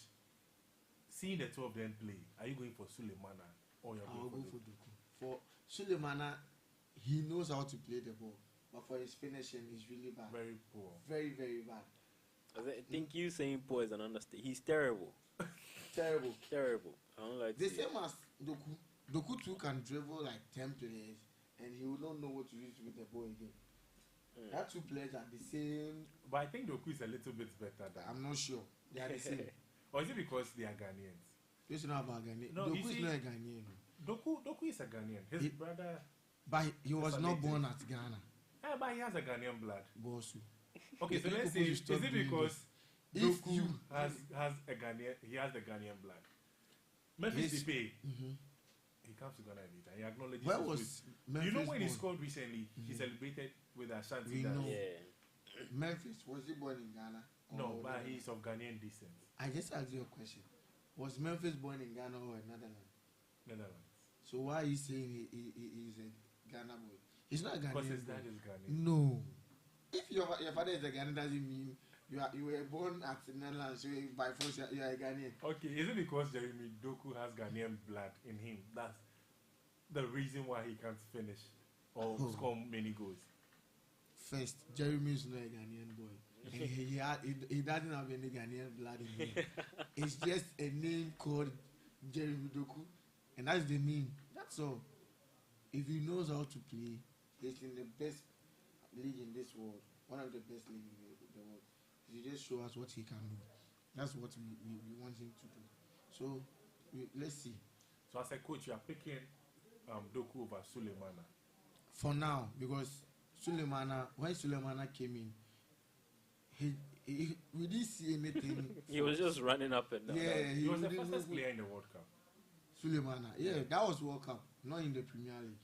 seeing the two of them play, are you going for Sulemana or you're I'll going go for for Doku. For Sulemana, he knows how to play the ball, but for his finishing, he's really bad. Very poor. Very, very bad. I think you saying poor is an understatement. He's terrible. Terrible. Terrible. I don't like The to same as Doku. Doku too can dribble like 10 players and he will not know what to do with the ball again. That two players are the same. But I think Doku is a little bit better than. I'm not sure. They are the same. Or is it because they are Ghanaians? This is not about Ghanaian. No, Doku is not a Ghanaian. Doku is a Ghanaian. His brother. But he was a not native. born at Ghana. Yeah, but he has a Ghanaian blood. Bosu. Okay, so If let's say, you is stop it doing because this, if Doku you- has a Ghanaian, he has the Ghanaian blood? Memphis Yes. Depay, he comes to Ghana every time. He acknowledges Where his was roots. Memphis You know when he born? scored recently, he celebrated with Ashanti We dance. know. Yeah. Memphis, was he born in Ghana? No, Or- but he's of Ghanaian descent. I just asked you a question. Was Memphis born in Ghana or in Netherlands? Netherlands. So why are you saying he's a Ghana boy? He's not a Because Ghanaian his boy. dad is Ghanaian. No. If your father is a Ghanaian, doesn't mean you were born at Netherlands, so by force you are a Ghanaian. Okay, is it because Jeremy Doku has Ghanaian blood in him? That's the reason why he can't finish or score many goals. First, Jeremy is not a Ghanaian boy. And he doesn't have any Ghanaian blood in him. It's just a name called Jeremy Doku. And that's the name. That's all. If he knows how to play, he's in the best league in this world. One of the best leagues in the world. He just show us what he can do. That's what we want him to do. So, let's see. So as a coach, you are picking Doku over Sulemana. For now, because when Sulemana came in, we didn't see anything. He was just running up and down. Yeah, He was the didn't fastest move. player in the World Cup. Sulemana, yeah, that was World Cup, not in the Premier League.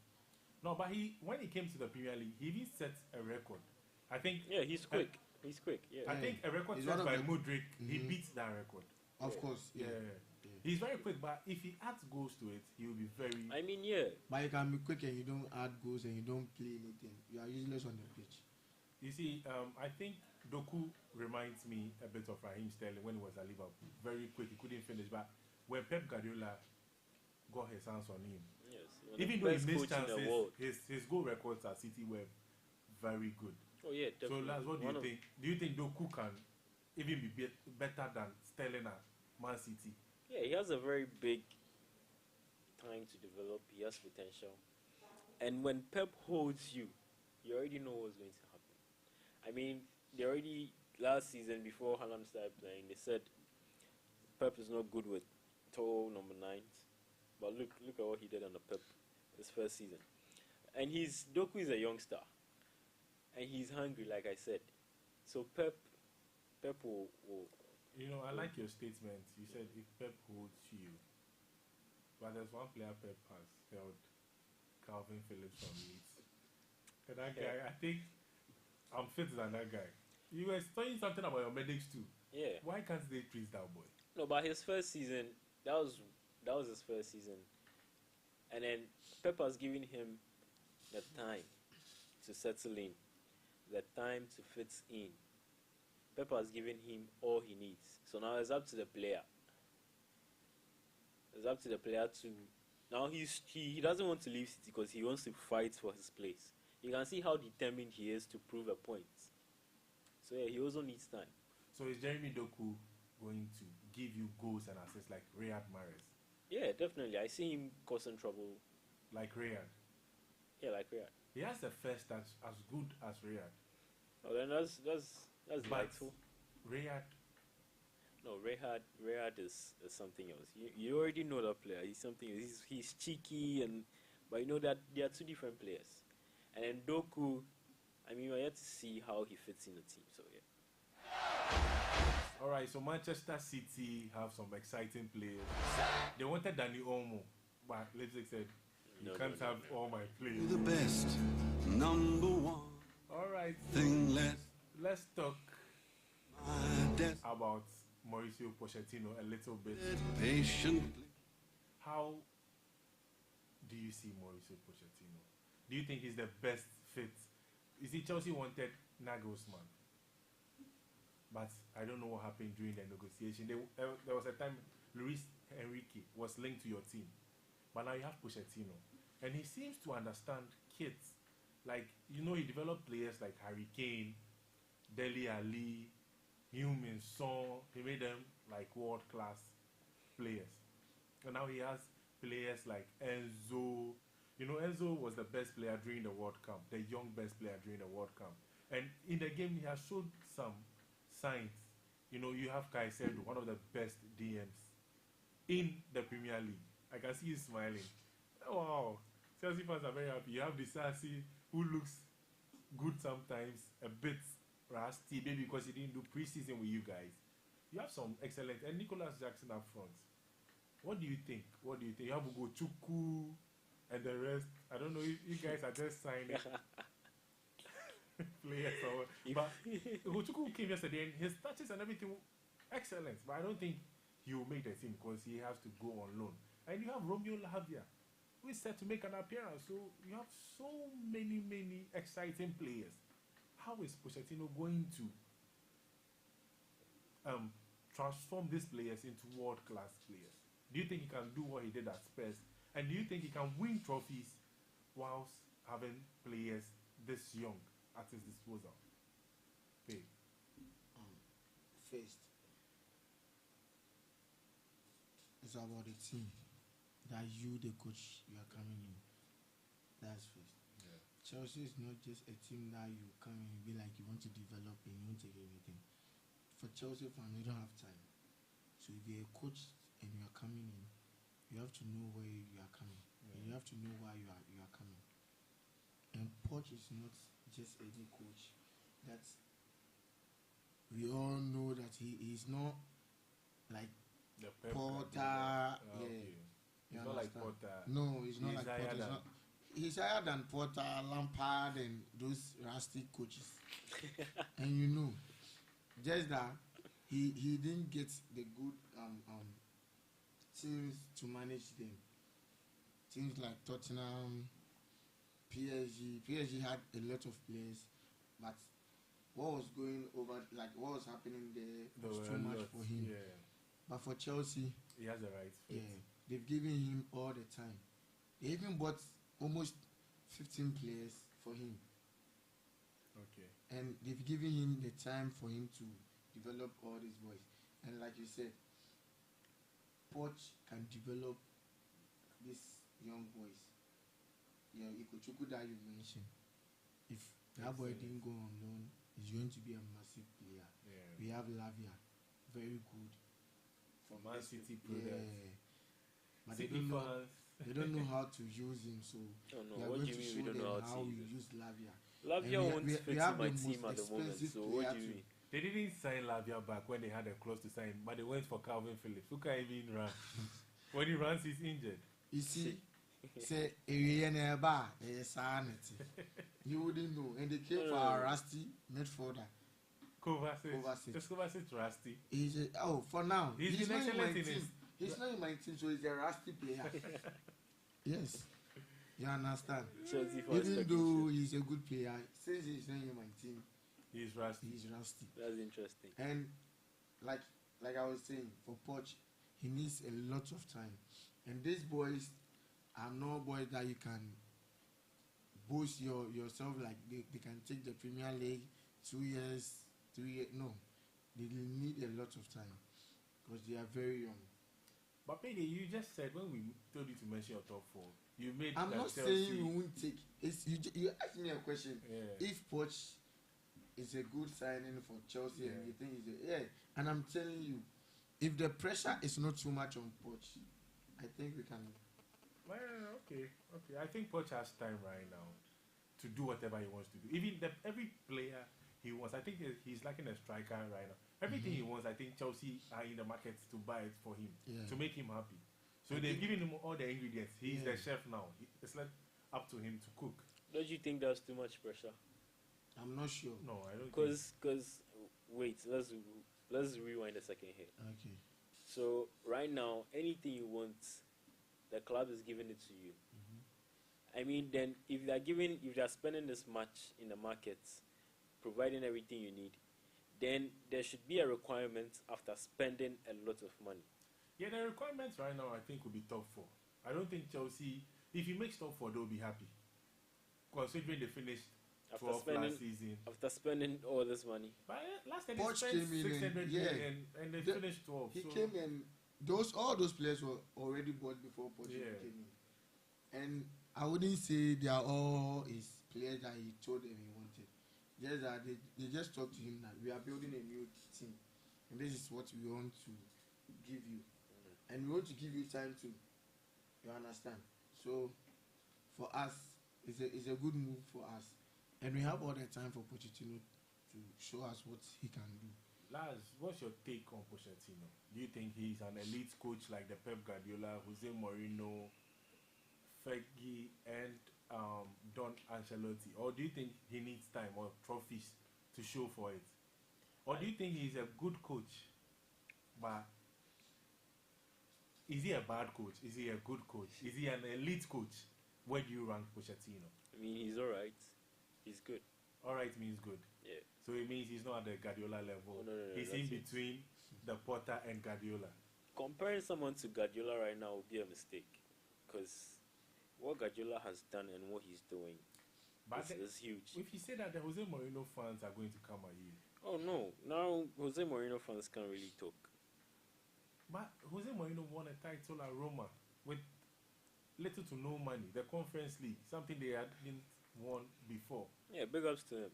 No, but when he came to the Premier League, he even set a record. I think. Yeah, he's quick. He's quick. Yeah. I think a record He's set one of by the- Mudryk. He beats that record. Of course, yeah. He's very quick, but if he adds goals to it, he will be very. I mean, yeah. But you can be quick and you don't add goals and you don't play anything. You are useless on the pitch. You see, I think Doku reminds me a bit of Raheem Sterling when he was at Liverpool. Very quick, he couldn't finish, but when Pep Guardiola got his hands on him, Yes. even though he missed chances, his goal records at City were very good. Oh yeah, So, definitely. Laz, what do you think? Do you think Doku can even be better than Sterling at Man City? Yeah, he has a very big time to develop. He has potential. And when Pep holds you, you already know what's going to happen. I mean, they already, last season, before Haaland started playing, they said Pep is not good with tall number 9s. But look at what he did under Pep his first season. And Doku is a youngster. And he's hungry, like I said. So Pep will You know, I like your statement. You said if Pep holds you, but there's one player Pep has held, Calvin Phillips from Leeds. And that guy, I think I'm fitter than that guy. You were saying something about your medics too. yeah. Why can't they treat that boy? No, but his first season, that was his first season, and then Pep has given him the time to settle in, the time to fit in. Pep has given him all he needs. So now it's up to the player. It's up to the player to. Now he doesn't want to leave City because he wants to fight for his place. You can see how determined he is to prove a point. So yeah, he also needs time. So is Jeremy Doku going to give you goals and assists like Riyad Mahrez? Yeah, definitely. I see him causing trouble. Like Riyad. Yeah, like Riyad. He has the first touch as good as Riyad. Oh, then that's But delightful. Riyad, No, Rayhard is something else. You already know that player. He's something. He's cheeky but you know that they are two different players. And then Doku I mean, we're yet to see how he fits in the team. So yeah. All right, so Manchester City have some exciting players. They wanted Danny Olmo, but Leipzig said, you can't have all my players. The best, number one All right, so thing less. let's talk My desk about Mauricio Pochettino a little bit. patiently. How do you see Mauricio Pochettino? Do you think he's the best fit? You see, Chelsea wanted Nagelsmann, but I don't know what happened during the negotiation. There was a time Luis Enrique was linked to your team, but now you have Pochettino, and he seems to understand kids. Like, he developed players like Harry Kane, Dele Alli, Heung-min Son. He made them like world-class players. And now he has players like Enzo. Enzo was the best player during the World Cup, the young best player during the World Cup. And in the game, he has showed some signs. You have Caicedo, one of the best DMs in the Premier League. I can see you smiling. Oh, wow. Chelsea fans are very happy. You have Disasi, who looks good sometimes, a bit rusty, maybe because he didn't do preseason with you guys. You have some excellent, and Nicolas Jackson up front. What do you think? You have Ugo Chukwu and the rest. I don't know if you guys are just signing players or. But Ugo Chukwu came yesterday and his touches and everything excellent. But I don't think he will make the team because he has to go on loan. And you have Romeo Lavia, who is set to make an appearance. So you have so many exciting players. How is Pochettino going to transform these players into world-class players? Do you think he can do what he did at Spurs? And do you think he can win trophies whilst having players this young at his disposal? Hey. First, it's about the team that you, the coach, you are coming in. That's first. Yeah. Chelsea is not just a team that you come in and be like you want to develop and you won't take everything. For Chelsea fans, you don't have time. So if you're a coach and you are coming in, you have to know where you are coming. Yeah. And you have to know why you are coming. And Poch is not just any coach. That's we all know that he is not like The Pep Porter. Guardiola. Yeah. Okay. You He's not like understand? Porter. No, he's not He's like higher Porter. than- He's higher than Porter, Lampard, and those rusty coaches. And just that he didn't get the good teams to manage them. Teams like Tottenham, PSG. PSG had a lot of players, but what was going over, like what was happening there There was were too a much lot. for him. Yeah. But for Chelsea, He has the right fit. yeah, they've given him all the time. They even bought almost 15 players for him, Okay. and they've given him the time for him to develop all these boys. And like you said, Poch can develop these young boys. Yeah, Ikochukwu that you mentioned. If that boy Excellent. didn't go on loan, he's going to be a massive player. Yeah. We have Lavia, very good. For Man City Yeah, products. but they City don't know. fans. They don't know how to use him, so Oh no, we are what going do to you show mean we don't them know how how to we use use Lavia. Lavia And won't we fit in have my the team most at the moment. expensive So what player do you too. mean? They didn't sign Lavia back when they had a clause to sign, but they went for Calvin Phillips, who can't even run. When he runs, he's injured. You see, say Area sanity. You wouldn't know, and they came for our rusty midfielder. Kovacic. Just Kovacic rusty. He's for now. He's been not in my excellent in team. his- He's not in my team, so he's a rusty player. Yes, you understand. Chelsea fans Even talking though shit. he's a good player, since he's not in my team, He's rusty. he's rusty. That's interesting. And like I was saying, for Poch, he needs a lot of time. And these boys are not boys that you can boast yourself like they can take the Premier League 2 years, 3 years. No, they need a lot of time because they are very young. But Payday, you just said when we told you to mention your top four, you made I'm that not Chelsea. saying you won't take. It's you asked me a question. Yeah. If Poch is a good signing for Chelsea and Yeah. you think and I'm telling you, if the pressure is not too much on Poch, I think we can. Well, okay. I think Poch has time right now. to do whatever he wants to do. Even every player he wants, I think he's lacking a striker right now. Everything he wants, I think Chelsea are in the market to buy it for him, to make him happy. So they've given him all the ingredients. He's the chef now. It's like up to him to cook. Don't you think that's too much pressure? I'm not sure. No, I don't. Because wait, let's rewind a second here. Okay. So right now, anything you want, the club is giving it to you. I mean, then if they're spending this much in the markets, providing everything you need, then there should be a requirement after spending a lot of money. Yeah, the requirements right now I think will be top 4. I don't think Chelsea, if he makes top 4, they'll be happy. Considering they finished 12th last season. After spending all this money. But last time they spent 600 million and they finished 12th. He came and all those players were already bought before Pochettino came in. And I wouldn't say they are all his players that he told them he wanted. Just that they just talked to him that we are building a new team and this is what we want to give you. And we want to give you time too. You understand? So for us, it's a good move for us. And we have all the time for Pochettino to show us what he can do. Laz, what's your take on Pochettino? Do you think he's an elite coach like the Pep Guardiola, Jose Mourinho, Fergie, and Don Ancelotti? Or do you think he needs time or trophies to show for it? Or do you think he's a good coach, but is he a bad coach? Is he a good coach? Is he an elite coach? Where do you rank Pochettino? I mean, he's alright. He's good. Alright means good. Yeah. So it means he's not at the Guardiola level. No, he's in between the Potter and Guardiola. Comparing someone to Guardiola right now would be a mistake. Because what Guardiola has done and what he's doing is huge. If you say that, the Jose Mourinho fans are going to come at you. Oh no. Now Jose Mourinho fans can't really talk. But Jose Mourinho won a title at Roma with little to no money. The Conference League, something they hadn't won before. Yeah, big ups to him.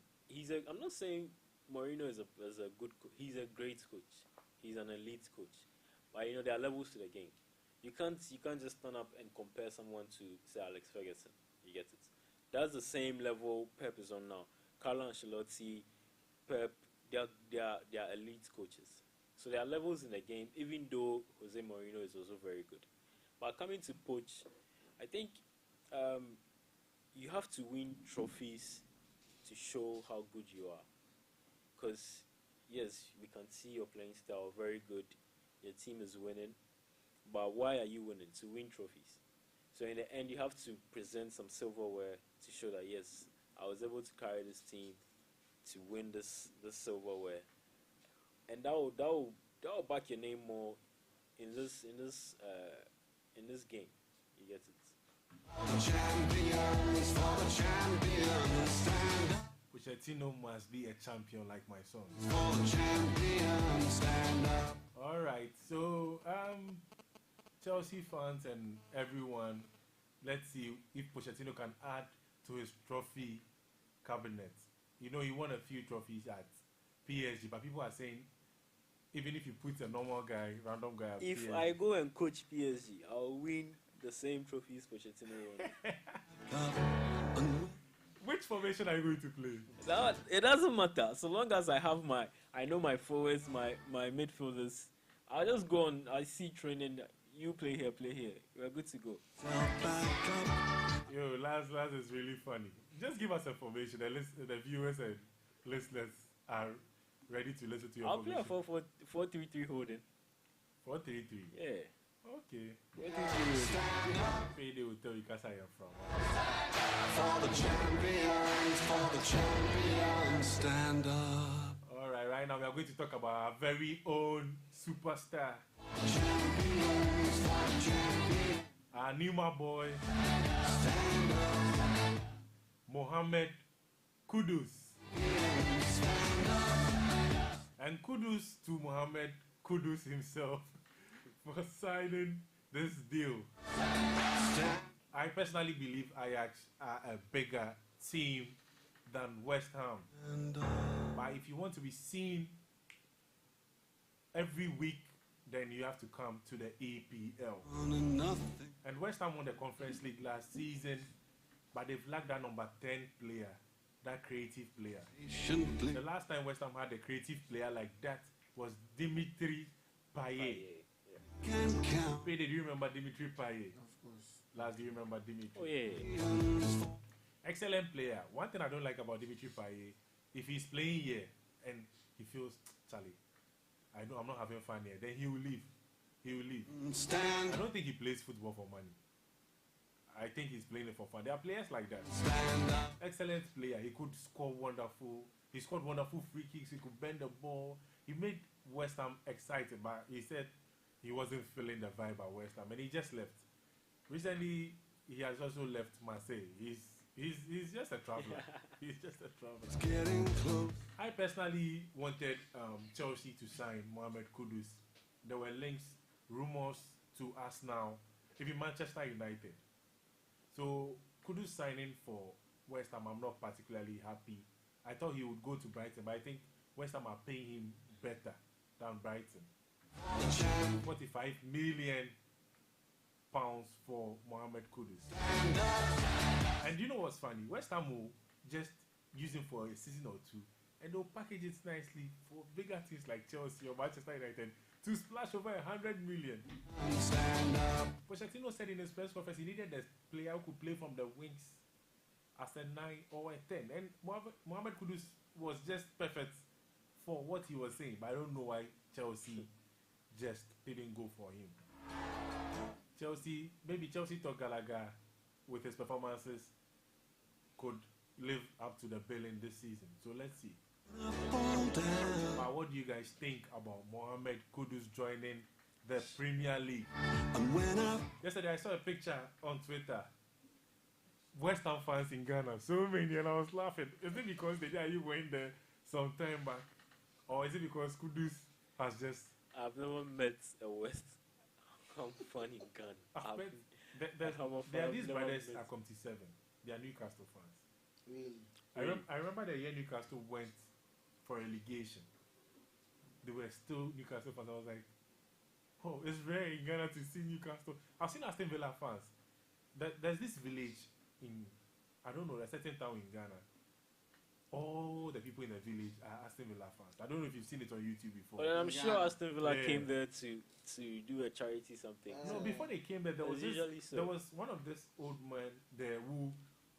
I'm not saying Mourinho is a good coach. He's a great coach. He's an elite coach. But there are levels to the game. You can't just turn up and compare someone to say Alex Ferguson. You get it? That's the same level Pep is on now. Carlo Ancelotti, Pep, they are elite coaches. So there are levels in the game, even though Jose Mourinho is also very good. But coming to Poch, I think you have to win trophies to show how good you are. Because, yes, we can see your playing style, very good. Your team is winning. But why are you winning? To win trophies. So in the end, you have to present some silverware to show that, yes, I was able to carry this team to win this silverware. And that will back your name more in this game. You get it? For the champions, stand up. Pochettino must be a champion like my son. For the champions, stand up. All right, so Chelsea fans and everyone, let's see if Pochettino can add to his trophy cabinet. He won a few trophies at PSG, but people are saying even if you put a normal guy, random guy at if PSG. I go and coach PSG, I'll win the same trophies Pochettino won. Which formation are you going to play? It doesn't matter. So long as I know my forwards, my midfielders, I'll just go on. I see training. You play here. We're good to go. Yo, Laz is really funny. Just give us a formation. The viewers and listeners are ready to listen to your I'll play a formation. 4-3-3 holding. 4-3-3. Yeah. Okay. 4-3-3. They will tell you because I am from. For the champions, stand up. Alright, right now we are going to talk about our very own superstar. Our Numa boy, Mohamed Kudus. And kudos to Mohamed Kudus himself for signing this deal. I personally believe Ajax are a bigger team than West Ham. But if you want to be seen every week, then you have to come to the EPL. And West Ham won the Conference League last season. but they've lacked that number 10 player, that creative player. Patiently. The last time West Ham had a creative player like that was Dimitri Payet. Can count. Payet, do you remember Dimitri Payet? Of course. Last, do you remember Dimitri? Oh yeah. Excellent player. One thing I don't like about Dimitri Payet, if he's playing here and he feels, Charlie, I know I'm not having fun here, then he will leave. He will leave. Stand. I don't think he plays football for money. I think he's playing it for fun. There are players like that. Stand up. Excellent player. He could score wonderful. He scored wonderful free kicks. He could bend the ball. He made West Ham excited, but he said he wasn't feeling the vibe at West Ham, and he just left. Recently, he has also left Marseille. He's just a traveler. He's just a traveler. It's getting close. I personally wanted Chelsea to sign Mohamed Kudus. There were links, rumors to Arsenal, even Manchester United. So Kudus signing for West Ham, I'm not particularly happy. I thought he would go to Brighton, but I think West Ham are paying him better than Brighton. 45 million pounds for Mohamed Kudus. And you know what's funny? West Ham will just use him for a season or two, and they'll package it nicely for bigger teams like Chelsea or Manchester United to splash over 100 million. Pochettino said in his press conference he needed a player who could play from the wings as a 9 or a 10. And Mohamed Kudus was just perfect for what he was saying. But I don't know why Chelsea just didn't go for him. Maybe Chelsea thought Gallagher, with his performances, could live up to the billing this season. So let's see. But what do you guys think about Mohamed Kudus joining the Premier League? And when I Yesterday I saw a picture on Twitter. West Ham fans in Ghana, so many, and I was laughing. Is it because they you went there some time back, or is it because Kudus has just? I've never met a West Ham fan in Ghana. There are these brothers at Comty 7. They are Newcastle fans. Really? I remember the year Newcastle went for relegation. They were still Newcastle fans. I was like, oh, it's rare in Ghana to see Newcastle. I've seen Aston Villa fans. There's this village in, I don't know, a certain town in Ghana. All the people in the village are Aston Villa fans. I don't know if you've seen it on YouTube before. Well, I'm sure Yeah. Aston Villa Yeah. came there to do a charity something. No, before they came there, It's usually so. there was one of this old man there who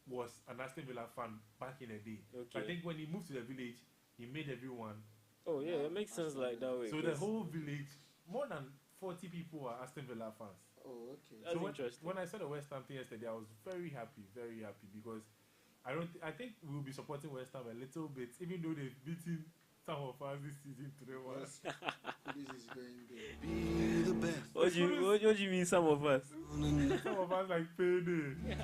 was an Aston Villa fan back in the day. Okay. I think when he moved to the village, he made everyone. Oh yeah, it makes sense like that way. So the 'cause whole village, more than 40 people are Aston Villa fans. Oh, okay. That's So interesting. when I saw the West Ham thing yesterday, I was very happy because I think we'll be supporting West Ham a little bit, even though they've beaten some of us this season today. Yes. This is going good. be the best. What do you mean, some of us? Some of us like payday.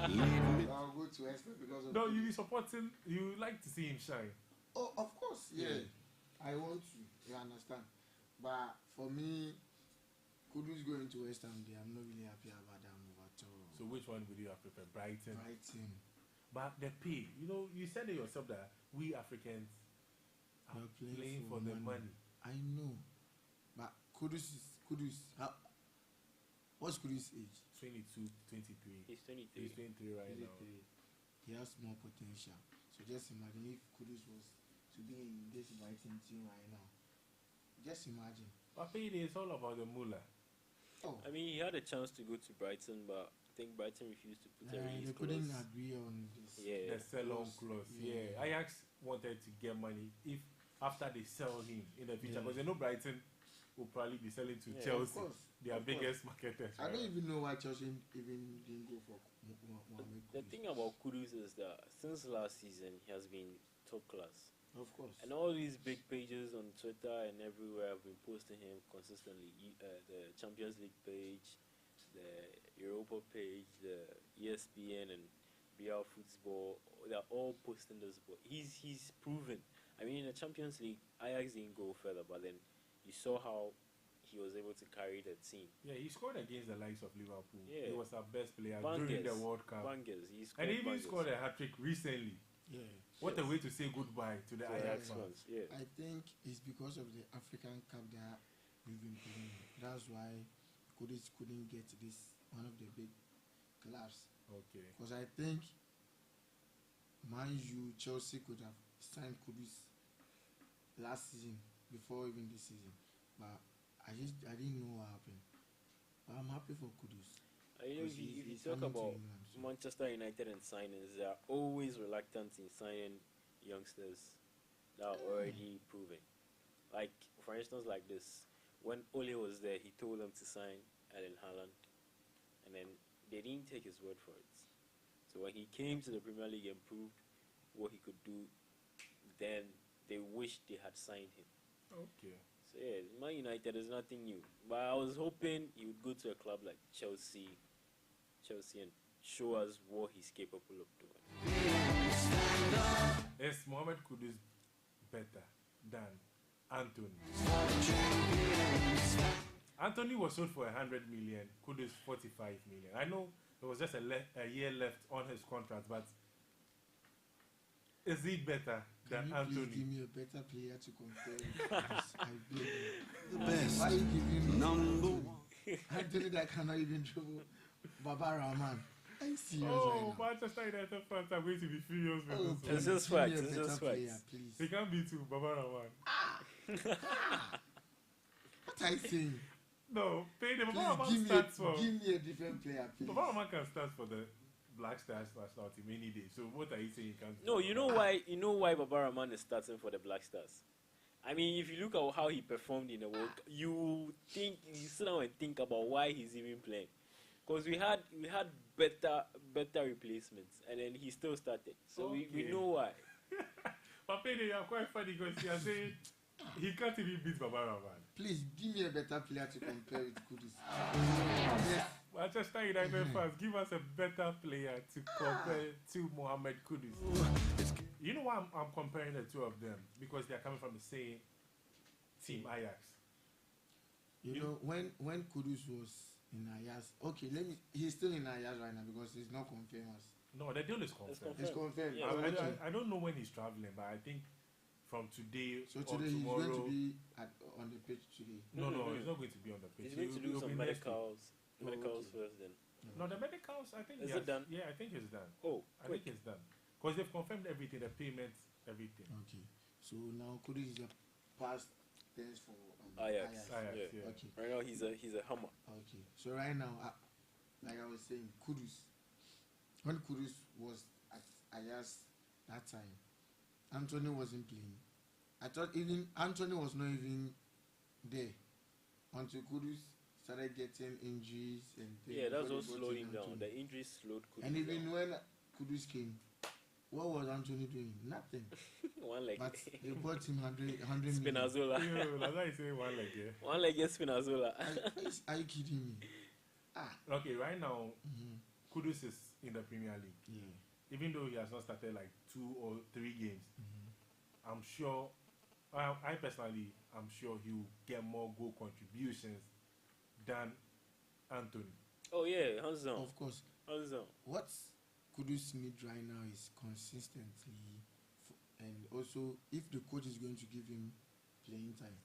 I'll go to Esther because of No, you be supporting. You like to see him shine. Oh, of course, yeah. I want to. You understand? But for me, Kudus going to West Ham, I'm not really happy about that move at all. So which one would you have preferred, Brighton? Brighton. But the pay, you said it yourself that we Africans are We're playing for the money. I know. But Kudus. What's Kudus' age? 22, 23. He's 23. He's 23 right now. 23. He has more potential. So just imagine if Kudus was to be in this Brighton team right now. Just imagine. But payday is all about the moolah. Oh, I mean, he had a chance to go to Brighton, but I think Brighton refused to put a they release couldn't clause. agree on this. Yeah. The sell-on clause. Yeah. Yeah. Ajax wanted to get money if after they sell him in the future, Yeah. because they know Brighton will probably be selling to Yeah, Chelsea, Of course. their of course. biggest marketers. I don't right? even know why Chelsea even didn't go for Mohamed The Kudus. thing about Kudus is that since last season, he has been top class. Of course. And all these big pages on Twitter and everywhere have been posting him consistently. The Champions League page, the Europa page, the ESPN and BR Football, they're all posting this. But he's proven. I mean, in the Champions League, Ajax didn't go further, but then you saw how he was able to carry the team. Yeah, he scored against the likes of Liverpool. Yeah. He was our best player during the World Cup. Bangers. He And he even bangers. scored a hat-trick recently. Yeah. What a Yes. way to say goodbye to the So Ajax next one, fans. yeah. I think it's because of the African Cup that we've been playing. That's why Kudus couldn't get this one of the big clubs. Okay. Because I think Man U, Chelsea could have signed Kudus last season before even this season, but I didn't know what happened. But I'm happy for Kudus. You know, if you talk coming to about England, so. Manchester United and signings, they are always reluctant in signing youngsters that are already proven. Like, for instance, like this, when Ole was there, he told them to sign Erling Haaland, and then they didn't take his word for it. So when he came to the Premier League and proved what he could do, then they wished they had signed him. Okay. So yeah, Man United is nothing new. But I was hoping he would go to a club like Chelsea and show us what he's capable of doing. Is Mohamed Kudus better than Anthony? Anthony was sold for 100 million, Kudus 45 million. I know there was just a year left on his contract, but is he better than Can you Anthony? please give me a better player to compare with Kudus? I beg you. The best. Why you giving me Number one. Anthony that cannot even dribble Baba Rahman? Are you serious Oh, right now? Manchester United fans are going to be furious with Oh, this It's one. just give me facts, a it's better just player, facts. please. He can't be too, Baba Rahman. What are you saying? No, pay the Baba Please Rahman starts for. give me a different player, please. Baba Rahman can start for the Black Stars national team any day. So what are you saying? He can't No, do you Baba know why? You know why Baba Rahman is starting for the Black Stars. I mean, if you look at how he performed in the World Cup, you sit down and think about why he's even playing. Because we had better replacements, and then he still started. So we Okay. know why. But Payne, you are quite funny because you are saying he can't even beat Baba Rahman. Please give me a better player to compare with Kudus. Yes. Manchester United fans, give us a better player to compare to Mohamed Kudus. You know why I'm comparing the two of them? Because they are coming from the same team, Ajax. You know, when Kudus was in Ajax, okay, he's still in Ajax right now because he's not confirmed us. No, the deal is confirmed. It's confirmed. Yeah, Oh, okay. I don't know when he's traveling, but I think from today So or today he's tomorrow. going to be on the pitch today. No, Mhm. he's not going to be on the pitch. He's going to do He'll some be next week. medicals okay. first then. No, the medicals, I think Is he it done? Yeah, I think it's done. Oh, I quick. think it's done. Because they've confirmed everything, the payments, everything. Okay. So now Kudus is a past tense for Ajax. Ajax, Yeah. yeah. Okay. Right now he's a hammer. Okay. So right now, like I was saying, Kudus. When Kudus was at Ajax that time, Anthony wasn't playing. I thought even Anthony was not even there until Kudus started getting injuries and things. Yeah, that's before what they brought slowed in him down. Anthony. The injuries slowed Kudus And even down. when Kudus came, what was Anthony doing? Nothing. One leg. But they bought him 100 million. Spinazzola. Yo, that's why you say one leg, yeah. One leg is Spinazzola. Are you kidding me? Okay, right now, Mm-hmm. Kudus is in the Premier League. Yeah. Even though he has not started like 2 or 3 games, Mm-hmm. I'm sure, I personally, I'm sure he'll get more goal contributions than Anthony. Oh yeah, hands down. Of course. Hands down. What Kudus needs right now is consistently, and also if the coach is going to give him playing time,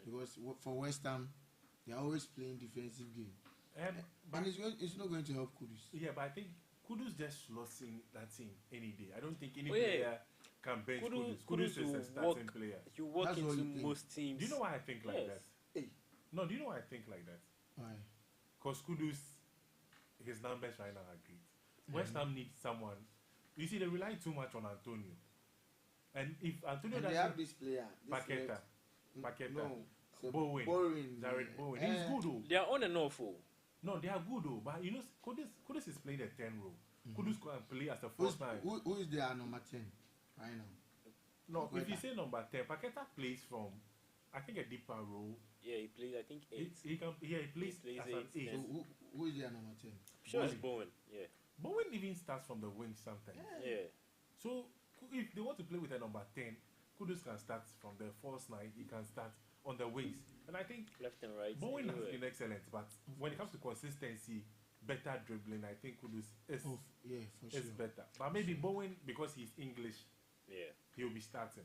because for West Ham, they're always playing defensive game, But it's not going to help Kudus. yeah, but I think Kudus just slots in that team any day. I don't think any Oh, yeah. player can bench Kudus. Kudus is a will starting work. player. You walk That's what into you think. most teams. Do you know why I think like Yes. that? Hey, No, do you know why I think like that? why? Because Kudus, his numbers right now are great. West Ham needs someone. You see, they rely too much on Antonio. And if Antonio And they have doesn't, this player, this Paqueta, left- Paqueta, no, so Bowen, Bowen, Jared Bowen, eh, he's good though. They are on and off. Oh. No, they are good though. But you know, Kudus is playing the 10 role. Kudus can play as a Who's, first time. who is their number 10 right now? No, if you Paqueta. say number 10, Paqueta plays from, I think, a deeper role. Yeah, he plays. I think eight. He plays plays as an eight, 8. So yes. who is their number 10? Sure, it's Bowen. Bowen. Yeah. Bowen even starts from the wing sometimes. Yeah. So if they want to play with a number 10, Kudus can start from the false 9. He can start on the wings. And I think Left and right. Bowen has anywhere. been excellent, but when it comes to consistency, better dribbling, I think Kudus is Yeah, for sure. better. But maybe Bowen, because he's English, Yeah. he'll be starting.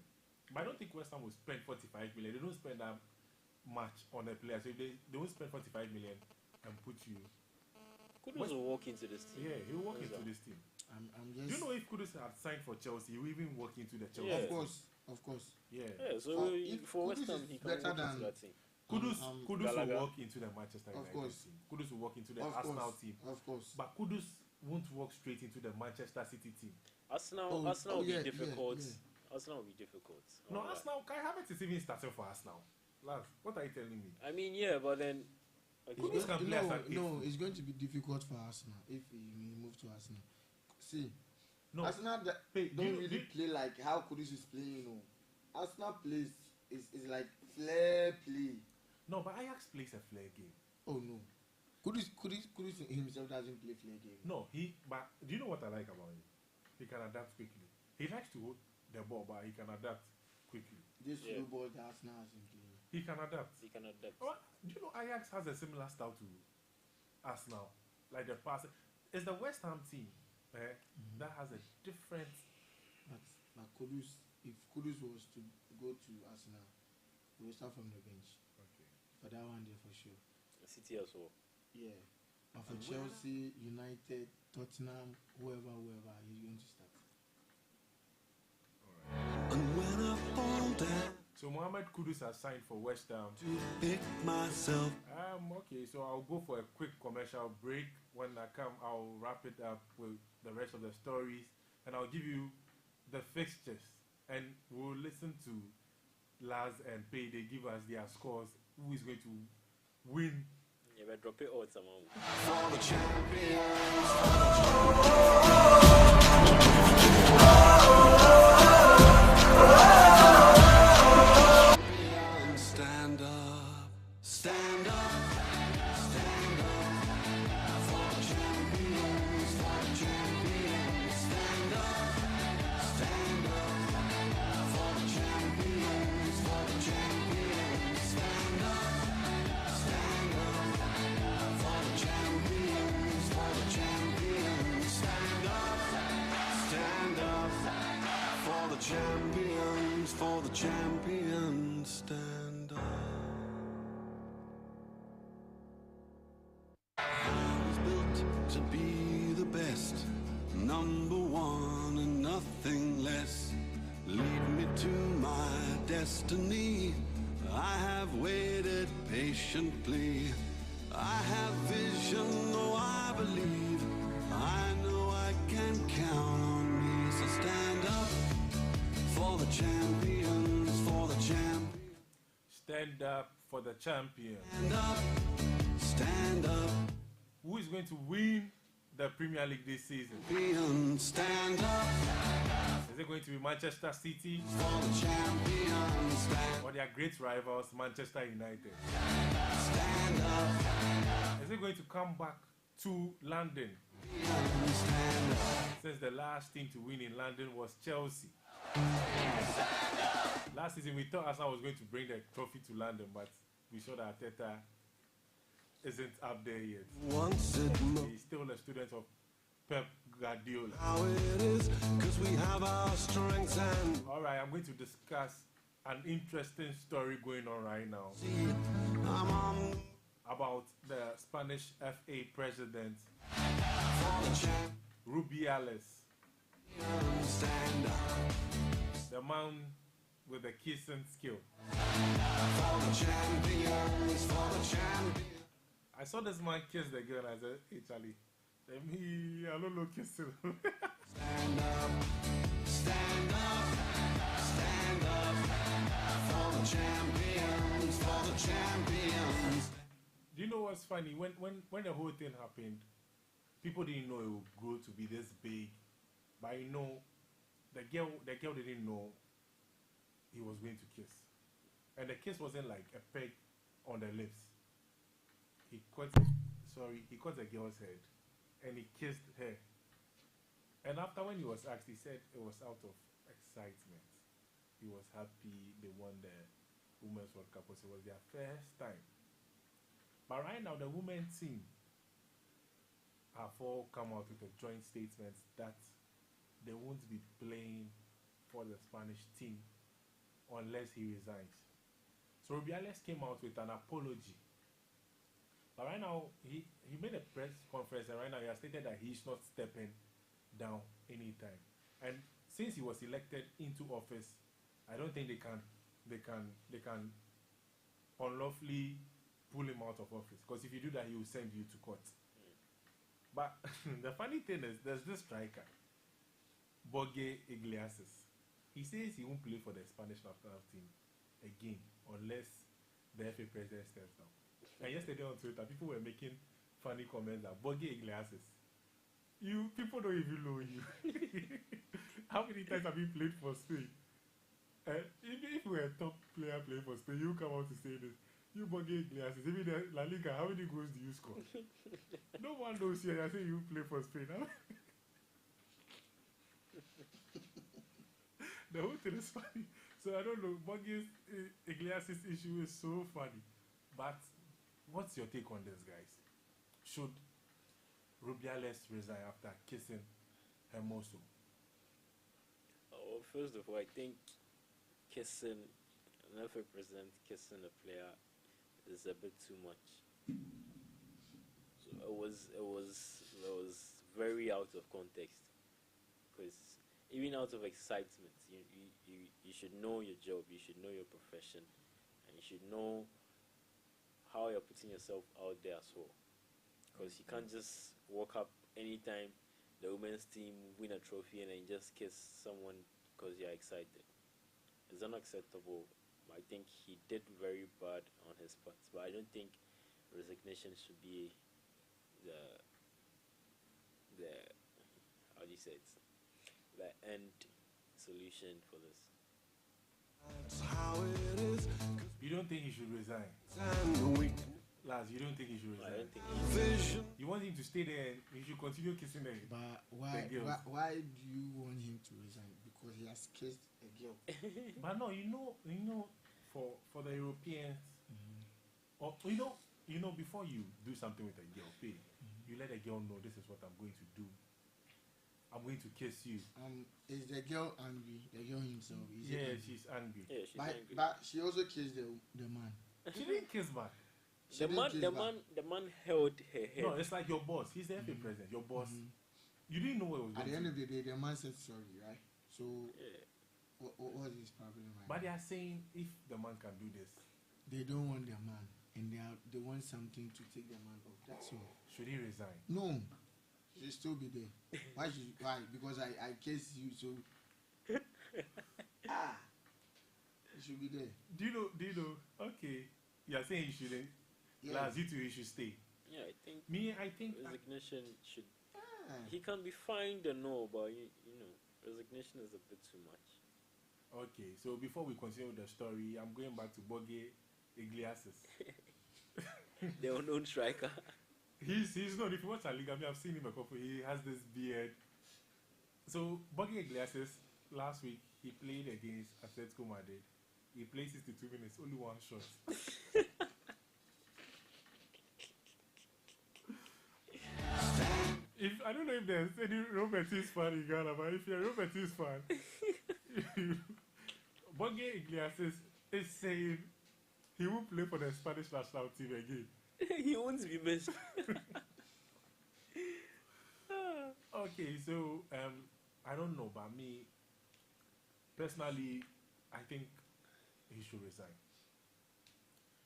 But I don't think West Ham will spend 45 million. They don't spend that much on a player. So if they won't spend 45 million and put you, Kudus will walk into this team. yeah, he'll walk Hands into down. this team. I'm Do just. you know if Kudus had signed for Chelsea, he would even walk into the Chelsea? Yeah. Of course. Yeah. Yeah, so If for West Kudus Ham, is he can better walk into than- that team. Kudus will Gallagher. walk into the Manchester Of United course. team. Kudus will walk into the Of Arsenal course. team. Of course. But Kudus won't walk straight into the Manchester City team. Arsenal will be difficult. Arsenal will be difficult. No, Arsenal, Kai Havertz is even starting for Arsenal. Lads, what are you telling me? I mean, yeah, but then Kudus can play as an No, it's going to be difficult for Arsenal if he move to Arsenal. See, No, Arsenal Hey, don't really play like how Kudus is playing. Arsenal plays is like flair play. no, but Ajax plays a flair game. Oh no, Kudus himself doesn't play flair game. No, but do you know what I like about him? He can adapt quickly. He likes to hold the ball, but he can adapt quickly. This Yeah. slow ball that Arsenal hasn't played. He can adapt. he can adapt. Oh, do you know Ajax has a similar style to Arsenal? Like the pass. It's the West Ham team that has a different. But Kudus, if Kudus was to go to Arsenal, he will start from the bench Okay. for that one there for sure. City as well. Yeah. And for Chelsea, United, Tottenham, whoever, he's going to start. And when I fall down So Mohamed Kudus has signed for West Ham. to pick myself, Okay, so I'll go for a quick commercial break. When I come, I'll wrap it up with the rest of the stories, and I'll give you the fixtures, and we'll listen to Laz and Pay. They give us their scores. Who is going to win? Yeah, but drop it out somehow. for the champions. Stand up, stand up, stand up for the champions, for the champions. Stand up for the champions, for the champions. Stand up for the champions, for the champions. Stand up for the champions, for the champions. Stand up. I was built to be the best, number one and nothing less. Lead me to my destiny. I have waited patiently. I have vision, oh I believe. I know I can count on me. So stand up for the champions, for the champions. Stand up for the champion. Stand up, stand up. Who is going to win the Premier League this season? Champions, stand up Is it going to be Manchester City for the champions. Stand, or their great rivals, Manchester United? stand up, Is it going to come back to London? stand up. Since the last team to win in London was Chelsea. Last season we thought Arsenal was going to bring the trophy to London, but we saw that Arteta isn't up there yet. Once it moved. He's still a student of Pep Guardiola. How it is, 'cause we have our strengths and Alright, I'm going to discuss an interesting story going on right now I'm on about the Spanish FA president, for the champions. Rubiales, Stand up the man with the kissing skill. for the champions, for the champions. I saw this man kiss the girl and I said, hey Charlie, me, I don't know kissing. Stand up, stand up, stand up for the champions, for the champions. Do you know what's funny? When the whole thing happened, people didn't know it would grow to be this big. But you know, the girl didn't know he was going to kiss. And the kiss wasn't like a peg on the lips. He caught the girl's head and he kissed her. And after when he was asked, he said it was out of excitement. He was happy they won the Women's World Cup because it was their first time. But right now, the women's team have all come out with a joint statement that they won't be playing for the Spanish team unless he resigns. So Rubiales came out with an apology. But right now, he made a press conference and right now he has stated that he's not stepping down anytime. And since he was elected into office, I don't think they can unlawfully pull him out of office. Because if you do that, he will send you to court. But the funny thing is, there's this striker, Borge Iglesias. He says he won't play for the Spanish national team again unless the FA president steps down. And yesterday on Twitter, people were making funny comments that Borge Iglesias, people don't even know you. How many times have you played for Spain? Even if you were a top player playing for Spain, you come out to say this. You Borge Iglesias, even the La Liga, how many goals do you score? No one knows you. I say you play for Spain. The whole thing is funny. So I don't know. Borge Iglesias' issue is so funny. But what's your take on this, guys? Should Rubiales resign after kissing Hermoso? Oh, first of all, I think kissing an FA president kissing a player is a bit too much. So it was very out of context, because even out of excitement, you should know your job, you should know your profession, and you should know how you're putting yourself out there as well. Because you can't just walk up anytime the women's team win a trophy and then just kiss someone because you're excited. It's unacceptable. I think he did very bad on his part, but I don't think resignation should be the how do you say it, the end solution for this. That's how it is. You don't think he should resign? Laz, you don't think he should I resign? don't think he You want him to stay there and he should continue kissing them? But The girls. why do you want him to resign? Because he has kissed a girl. But no, you know, for the Europeans, or you know, before you do something with a girl, you let a girl know this is what I'm going to do. I'm going to kiss you. Is the girl angry? The girl himself? Is he Yeah, angry? she's angry. Yeah, she's angry. But she also kissed the man. She didn't kiss back. She didn't kiss back. The man held her head. No, it's like your boss. He's the FA president. Your boss. You didn't know what was At going the end on. of the day, the man said sorry, right? So Yeah. what was his problem? Right But they now? are saying if the man can do this, They don't want their man, and they want something to take their man off. That's all. should he resign? No, she should still be there. Why? Why? Because I kissed you, so he should be there. Do you know? Okay, you are saying he shouldn't. Yeah. Laz, you two, he should stay. Yeah, I think I think resignation should. Ah. He can be fined and all, but you know, resignation is a bit too much. Okay, so before we continue with the story, I'm going back to Borge Iglesias. The unknown striker. He's not. If you watch La Liga, I've seen him a couple. He has this beard. So Borge Iglesias last week he played against Atletico Madrid. He played 62 minutes, only one shot. If I don't know if there's any Robert's fan in Ghana, but if you're a Robert's fan, Borge Iglesias is saying he won't play for the Spanish national team again. He won't be missed. Okay, so I don't know, but me personally, I think he should resign.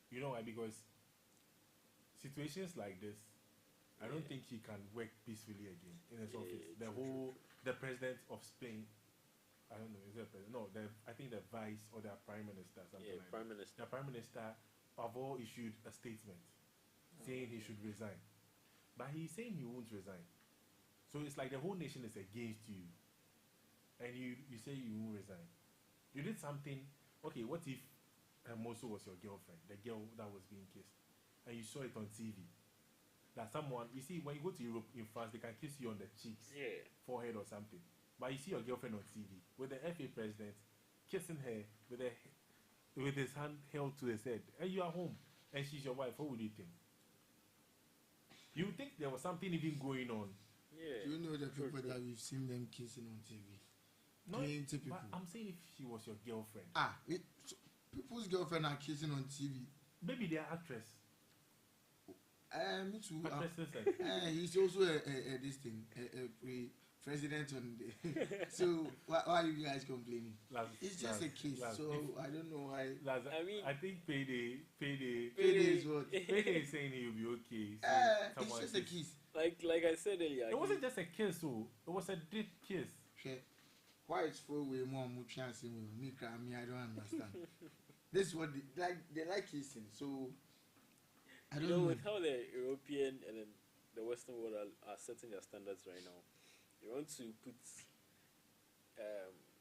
You know why? Because situations like this, I don't think he can work peacefully again in his office. The president of Spain, I don't know, is it president? No, I think the vice or the prime minister, something like Prime that. Minister. The prime minister have all issued a statement saying he should resign, but he's saying he won't resign. So it's like the whole nation is against you, and you say you won't resign. You did something. Okay, what if Hermoso was your girlfriend, the girl that was being kissed, and you saw it on TV? That someone, you see, when you go to Europe, in France, they can kiss you on the cheeks, Yeah. forehead or something. But you see your girlfriend on TV with the FA president kissing her with his hand held to his head, and you are home, and she's your wife. What would you think? You would think there was something even going on. Yeah. Do you know the True, people true. that we've seen them kissing on TV? No, 20 people. but I'm saying if she was your girlfriend, People's girlfriend are kissing on TV. maybe they're actress. Me too. Actresses like He's also a this thing, a president on the. So why are you guys complaining? It's just a case. So I don't know why. I think payday Is what? Payday is saying he'll be okay. It's just a kiss. Like I said earlier, it wasn't just a kiss, so it was a deep kiss. Okay. Why it's for way more chance with me? I don't understand. This is what they like kissing. So I don't know. With how the European and then the Western world are setting their standards right now, they want to put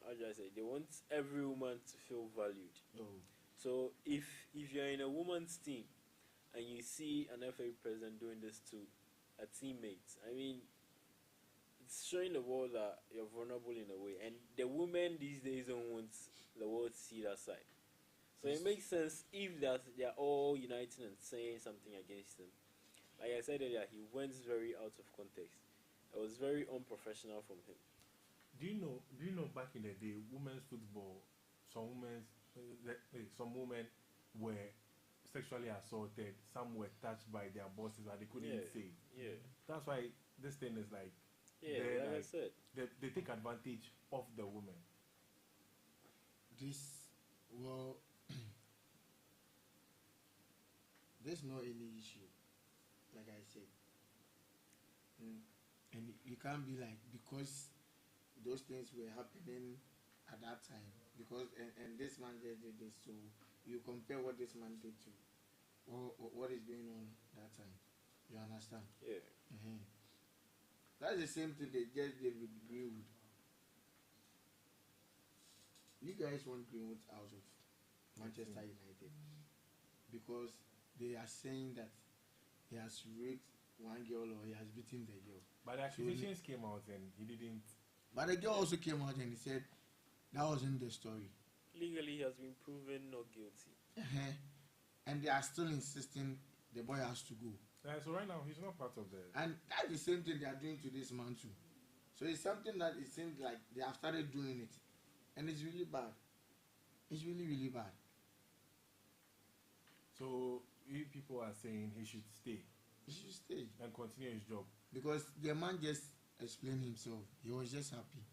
how do I say? They want every woman to feel valued. Oh. So if you're in a woman's team and you see an FA president doing this to a teammate, I mean, it's showing the world that you're vulnerable in a way. And the women these days don't want the world to see that side. So it makes sense if they're all uniting and saying something against him. Like I said earlier, he went very out of context. It was very unprofessional from him. Do you know back in the day, women's football, some women were sexually assaulted, some were touched by their bosses but they couldn't say. Yeah. That's why this thing is like, I said. They take advantage of the women. There's no any issue, like I said. And you can't be like, because those things were happening at that time, because and this man did this, so you compare what this man did to or what is going on that time. You understand? Yeah. That's the same thing they just did with Greenwood. You guys want Greenwood out of Manchester United because they are saying that he has raped one girl or he has beaten the girl. But the accusations came out and he didn't. But the girl also came out and he said that wasn't the story. Legally, he has been proven not guilty. And they are still insisting the boy has to go. So right now, he's not part of the... And that's the same thing they are doing to this man too. So it's something that it seems like they have started doing it. And it's really bad. It's really, really bad. So you people are saying he should stay. He should stay. And continue his job. Because the man just explained himself. He was just happy.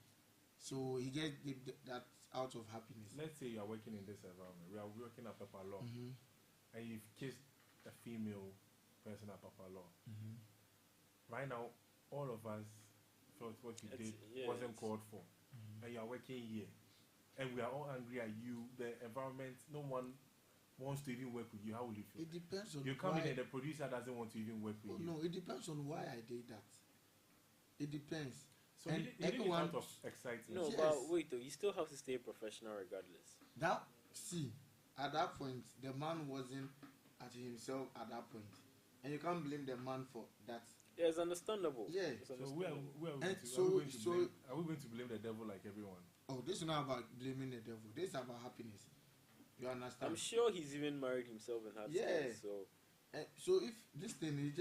So he just did that out of happiness. Let's say you are working in this environment. We are working at Papa Law. And you've kissed a female person at Papa Law. Right now, all of us felt what you did wasn't called for. And you are working here. And we are all angry at you. The environment, no one wants to even work with you. How will you feel? It depends on you come in and the producer doesn't want to even work with you. No, it depends on why I did that. It depends. So and everyone out of excitement. No, but wait though, you still have to stay professional regardless. At that point, the man wasn't at himself at that point. And you can't blame the man for that. Yeah, it's understandable. Yeah. It's understandable. Are we going to blame the devil like everyone? Oh, this is not about blaming the devil. This is about happiness. You understand? I'm sure he's even married himself and had kids. So if this thing, they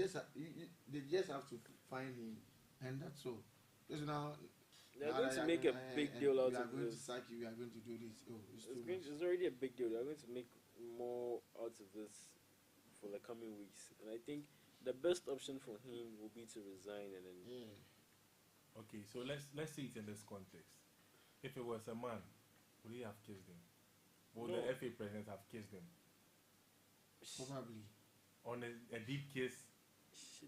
just have to find him, and that's all. Because now they're going to make a big deal out of this. We are going to sack you. We are going to do this. Oh, it's already a big deal. They're going to make more out of this for the coming weeks, and I think the best option for him will be to resign and then. Yeah. Okay, so let's see it in this context. If it was a man, would he have kissed him? Would the FA president have kissed him? Probably. On a deep kiss?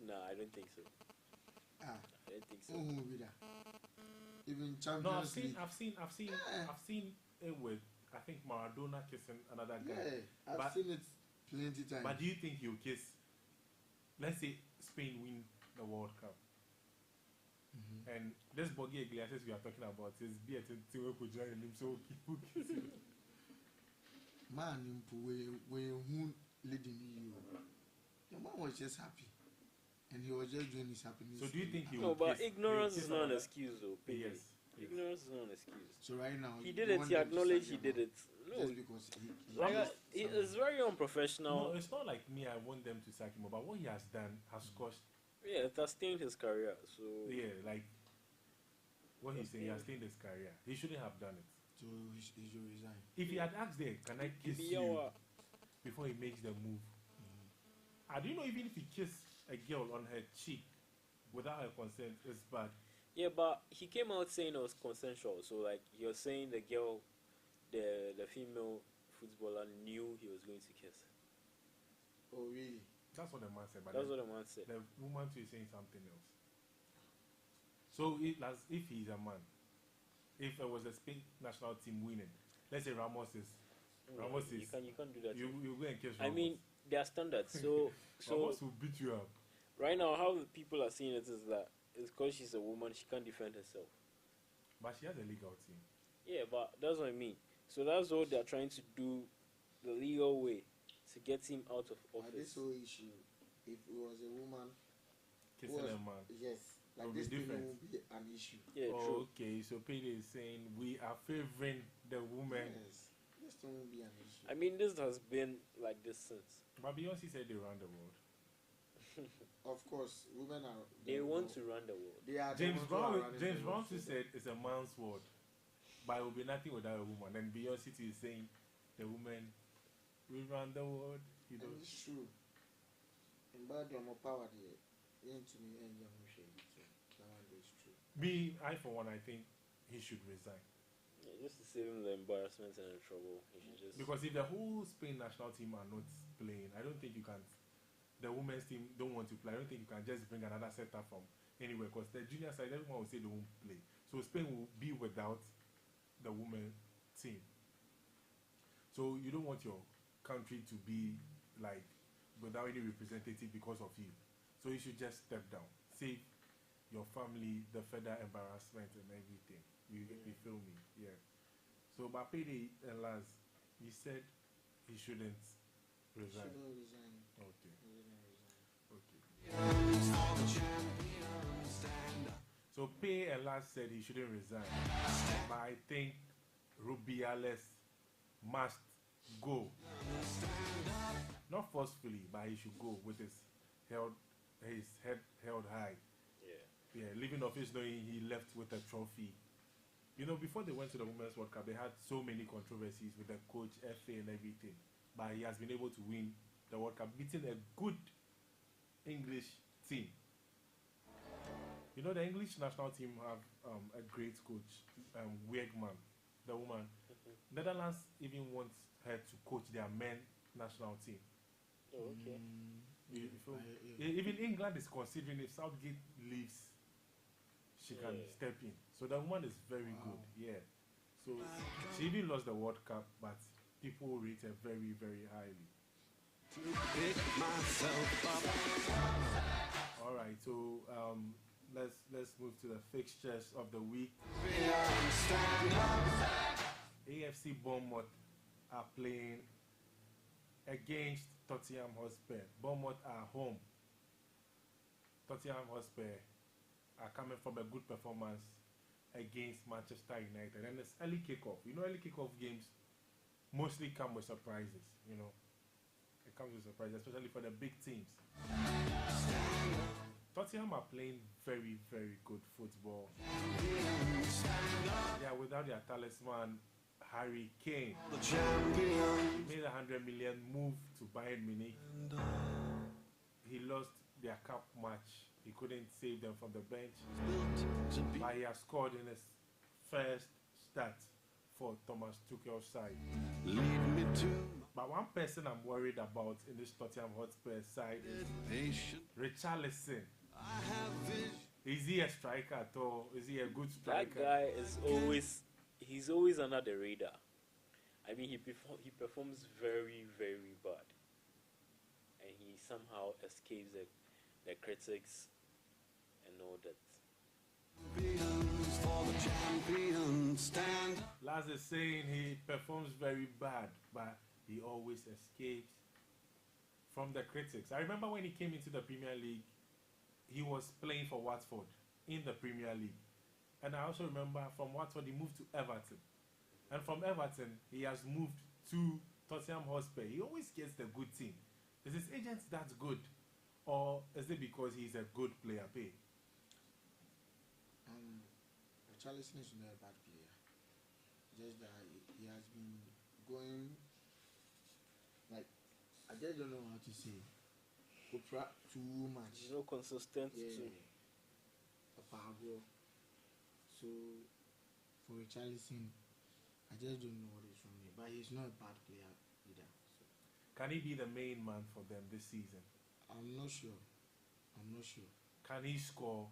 Nah, I don't think so. I don't think so. Even Champions League. I've seen it with, I think, Maradona kissing another guy. Yeah, I've seen it plenty times. But do you think he'll kiss? Let's say Spain win the World Cup. And this Borgia Iglesias we are talking about is be at Tiwe Kuja and him, so who kiss him? Man, who leading you? The man was just happy. And he was just doing his happiness. So do you think he will No, but kiss, ignorance is not an excuse though. Yes. Ignorance is not an excuse. So right now he did it, he acknowledged he did it. No, just because it's very unprofessional. No, it's not like me, I want them to sack him, but what he has done has cost. Yeah, it has stained his career. So yeah, like what he's saying, he has stained his career. He shouldn't have done it. So he should resign. If he had asked there, can I kiss you before he makes the move? Do you know even if he kissed a girl on her cheek without her consent, it's bad. Yeah, but he came out saying it was consensual. So like you're saying the girl, the female footballer knew he was going to kiss. Oh, really? That's what the man said. But That's what the man said. the woman too is saying something else. So if he's a man, if it was a Spain national team winning, let's say Ramos is, You can't do that. you go and kiss I Ramos. mean, there are standards. So Ramos will beat you up. right now, how people are seeing it is that it's because she's a woman, she can't defend herself. But she has a legal team. Yeah, but that's what I mean. So that's what they're trying to do, the legal way, to get him out of But office. this whole issue, if it was a woman, Kissing a man. yes, It'll like be this thing different. will be an issue. Yeah, true. Okay, so Payday is saying we are favoring the woman. Yes, this thing will be an issue. I mean, this has been like this since. But Beyonce said they run the world. Of course, women are. They want to run the world. They are. James the ones who are Brown running James the Brown world, too so said it's a man's world. But it will be nothing without a woman. And Beyonce too is saying the woman will run the world. You know. and it's true. In bad more power there. Into me and young shade. So that one is true. Me, I for one, I think he should resign. Yeah, just to save him the embarrassment and the trouble, he should just. Because if the whole Spain national team are not playing, I don't think you can. The women's team don't want to play. I don't think you can just bring another center from anywhere. Because the junior side, everyone will say they won't play. So Spain will be without the women team. So you don't want your country to be like without any representative because of you. So you should just step down, save your family the further embarrassment and everything. You feel me? Yeah. So Bapede and Laz, he said he shouldn't resign. Shouldn't resign. Okay. Shouldn't resign. Okay. So Pay and Laz said he shouldn't resign. But I think Rubiales must go. Not forcefully, but he should go with his head held high. Yeah. Yeah, leaving office knowing he left with a trophy. You know, before they went to the Women's World Cup, they had so many controversies with the coach, FA, and everything. But he has been able to win the World Cup, beating a good English team. You know, the English national team have a great coach, Wiegman, the woman. Netherlands even wants her to coach their men national team. Oh, okay. You feel? Even England is considering if Southgate leaves, she can step in. So the woman is very good. Yeah. So she even lost the World Cup, but people rate her very, very highly. Pick myself up. All right. So let's move to the fixtures of the week. Stand up. AFC Bournemouth are playing against Tottenham Hotspur. Bournemouth are home. Tottenham Hotspur are coming from a good performance against Manchester United. And it's early kickoff. You know, early kickoff games mostly come with surprises. You know, it comes with surprises, especially for the big teams. Tottenham are playing very, very good football. They are without their talisman, Harry Kane. The champion. He made a 100 million move to Bayern Munich. He lost their cup match. He couldn't save them from the bench. Built to be. But he has scored in his first start for Thomas Tuchel's side. Lead me to But one person I'm worried about in this Tottenham Hotspur side is patient. Richarlison. I have vision. Is he a striker at all? Is he a good That striker? guy is he's always under the radar. I mean, he performs very, very bad. And he somehow escapes the critics and all that. Champions for the champion. Stand up. Laz is saying he performs very bad, but he always escapes from the critics. I remember when he came into the Premier League, he was playing for Watford in the Premier League. And I also remember from Watford he moved to Everton. And from Everton, he has moved to Tottenham Hotspur. He always gets the good team. Is his agent that good? Or is it because he's a good player? Pay? Richarlison is not a bad player. Just that he has been going like I just don't know how to say. Too much. He's not consistent Yeah. too. Pablo. So for Richarlison, I just don't know what is wrong here. But he's not a bad player either. So Can he be the main man for them this season? I'm not sure. Can he score?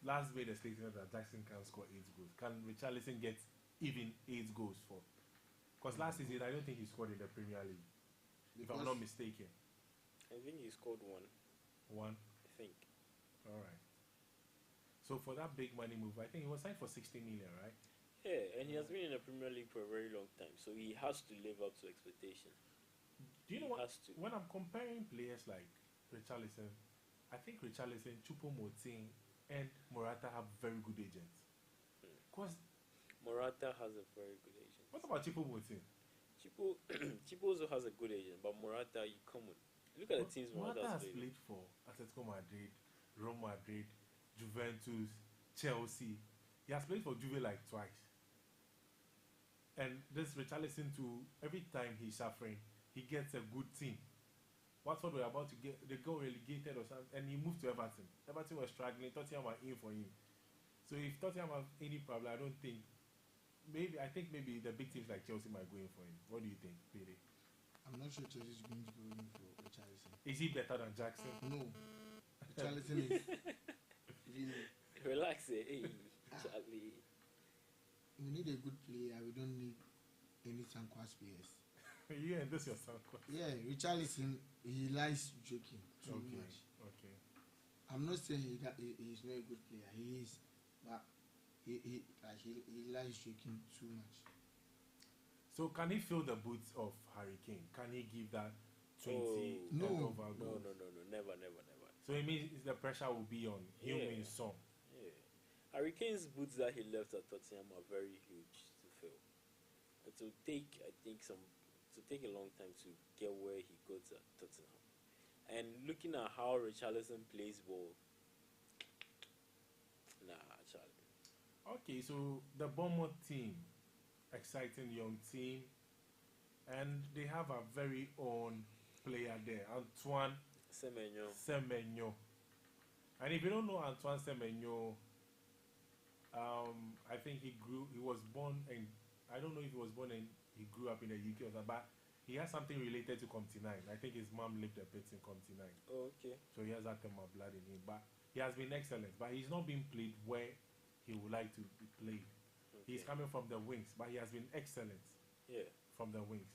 Last made a statement that Jackson can score 8 goals. Can Richarlison get even 8 goals for? Because last season I don't think he scored in the Premier League, if I'm not mistaken. I think he scored one. One? I think. All right. So for that big money move, I think he was signed for 60 million, right? Yeah, and he has been in the Premier League for a very long time, so he has to live up to expectation. Do you know what? Has to. When I'm comparing players like Richarlison, I think Richarlison, Choupo-Moting, and Morata have very good agents. Because Morata has a very good agent. what about Choupo-Moting? Chipo also has a good agent, but Morata, you come on. Look at the teams Morata Morata has played for Atletico Madrid, Real Madrid, Juventus, Chelsea. He has played for Juve like twice. And this Richarlison too, every time he's suffering, he gets a good team. Watford were about to they got relegated or something, and he moved to Everton. Everton was struggling, Tottenham were in for him. So if Tottenham have any problem, I think maybe the big teams like Chelsea might go in for him. What do you think, Pede? I'm not sure Chelsea is going to go in for Richarlison. Is he better than Jackson? No. Richarlison is really. Relax, hey, Charlie. We need a good player. We don't need any Sankwas players. You and this yourself. Yeah, Richarlison, he likes joking too much. Okay. I'm not saying he's not a good player. He is, but he likes joking too much. So can he fill the boots of Harry Kane? Can he give that 20 No. and over goals? No, never. So it means the pressure will be on Heung-min Son. Yeah. Harry Kane's boots that he left at Tottenham are very huge to fill. It will take, I think, a long time to get where he got at Tottenham. And looking at how Richarlison plays ball, nah, Charlie. Okay, so the Bournemouth team, exciting young team, and they have a very own player there, Antoine Semenyo. And if you don't know Antoine Semenyo, I think he was born in, I don't know if he was born in, he grew up in the UK or something, but he has something related to Comty 9. I think his mom lived a bit in Comty 9. Oh, okay. So he has that Tema blood in him. But he has been excellent. But he's not been played where he would like to be played. Okay. He's coming from the wings, but he has been excellent from the wings.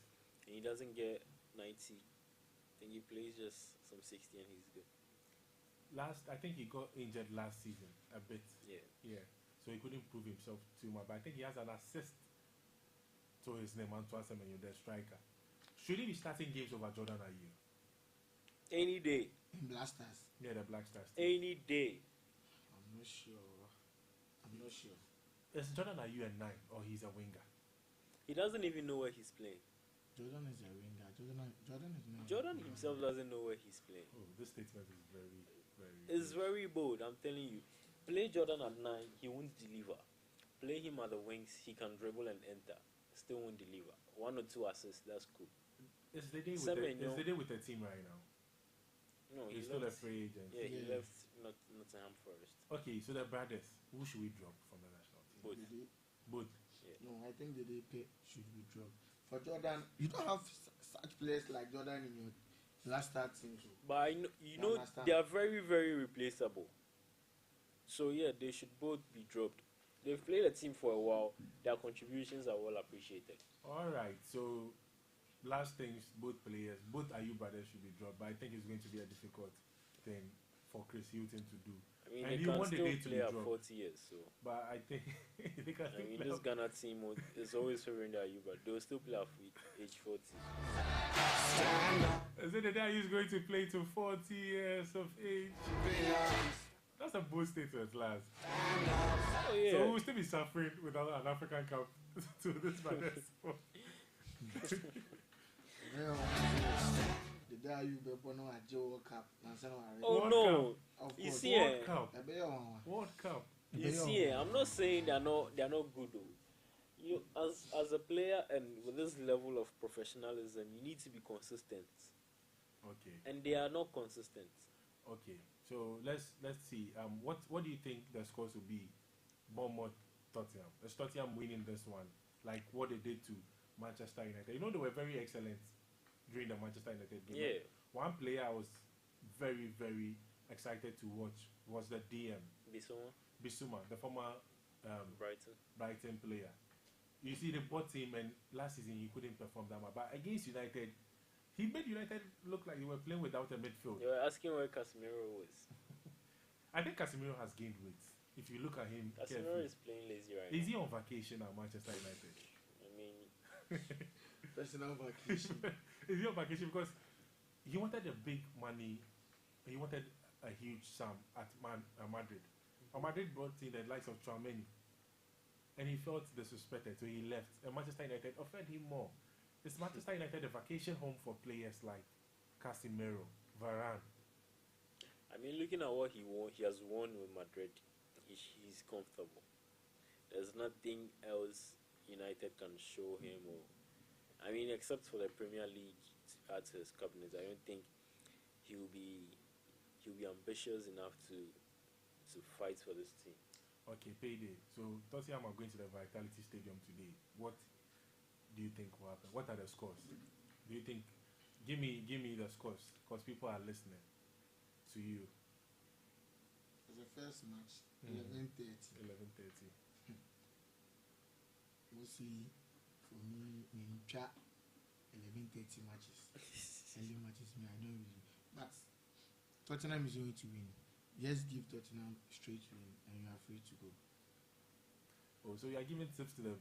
And he doesn't get 90. I think he plays just some 60 and he's good. I think he got injured last season a bit. Yeah. So he couldn't prove himself too much. But I think he has an assist to his name, Antoine Semenyo, the striker. Should he be starting games over Jordan Ayew? Any day. In Blasters. Yeah, the Black Stars. Any day. I'm not sure. Is Jordan Ayew a 9 or he's a winger? He doesn't even know where he's playing. Jordan is a winger. Jordan is not. Jordan himself doesn't know where he's playing. Oh, this statement is very, very... It's very bold, I'm telling you. Play Jordan at 9, he won't deliver. Play him at the wings, he can dribble and enter. Still won't deliver. 1 or 2 assists, that's cool. Is the day with the team right now? No, he's still a free agent. Yeah, he left Nottingham Forest. Okay, so the brothers, who should we drop from the national team? Both. Yeah. No, I think the DP should be dropped. For Jordan, you don't have such players like Jordan in your Blaster team. But you know they are very, very replaceable. So yeah, they should both be dropped. They've played a team for a while. Their contributions are well appreciated. All right, so last things, both Ayew brothers should be dropped, but I think it's going to be a difficult thing for Chris Hilton to do. I mean, and they can still play at 40 years, so. But I think they can still play. This Ghana team is always favoring the Ayew, but they'll still play at age 40. Is it the day Ayew's going to play to 40 years of age? That's a bold statement, lads. Oh, yeah. So we'll still be suffering without an African Cup to this brothers. Oh no! You see, World Cup. You see, I'm not saying they're not good though. You as a player and with this level of professionalism, you need to be consistent. Okay. And they are not consistent. Okay. So let's see. What do you think the scores will be? Bournemouth Tottenham. It's Tottenham winning this one, like what they did to Manchester United. You know, they were very excellent during the Manchester United game. Yeah. One player I was very, very excited to watch was the DM, Bissouma, the former Brighton player. You see, they bought him, and last season he couldn't perform that much. But against United, he made United look like they were playing without a midfield. You were asking where Casemiro was. I think Casemiro has gained weight. If you look at him, Casemiro is playing lazy right is now. he on vacation at Manchester United? I mean, Personal vacation. Is he on vacation because he wanted a big money? He wanted a huge sum at Madrid. Madrid brought in the likes of Tchouaméni, and he felt disrespected, so he left. And Manchester United offered him more. Is Manchester United a vacation home for players like Casemiro, Varane? I mean, looking at what he has won with Madrid, he's comfortable. There's nothing else United can show him, or I mean, except for the Premier League to add to his cabinet. I don't think he'll be ambitious enough to fight for this team. Okay, payday. So Tottenham are going to the Vitality Stadium today. What do you think will happen? What are the scores? Do you think? Give me the scores, because people are listening to you. For the first match, 11:30. 11:30. Mostly for me, 11:30 matches. Early matches, me, I don't really. But Tottenham is going to win. Just give Tottenham straight win, and you are free to go. Oh, so you are giving tips to the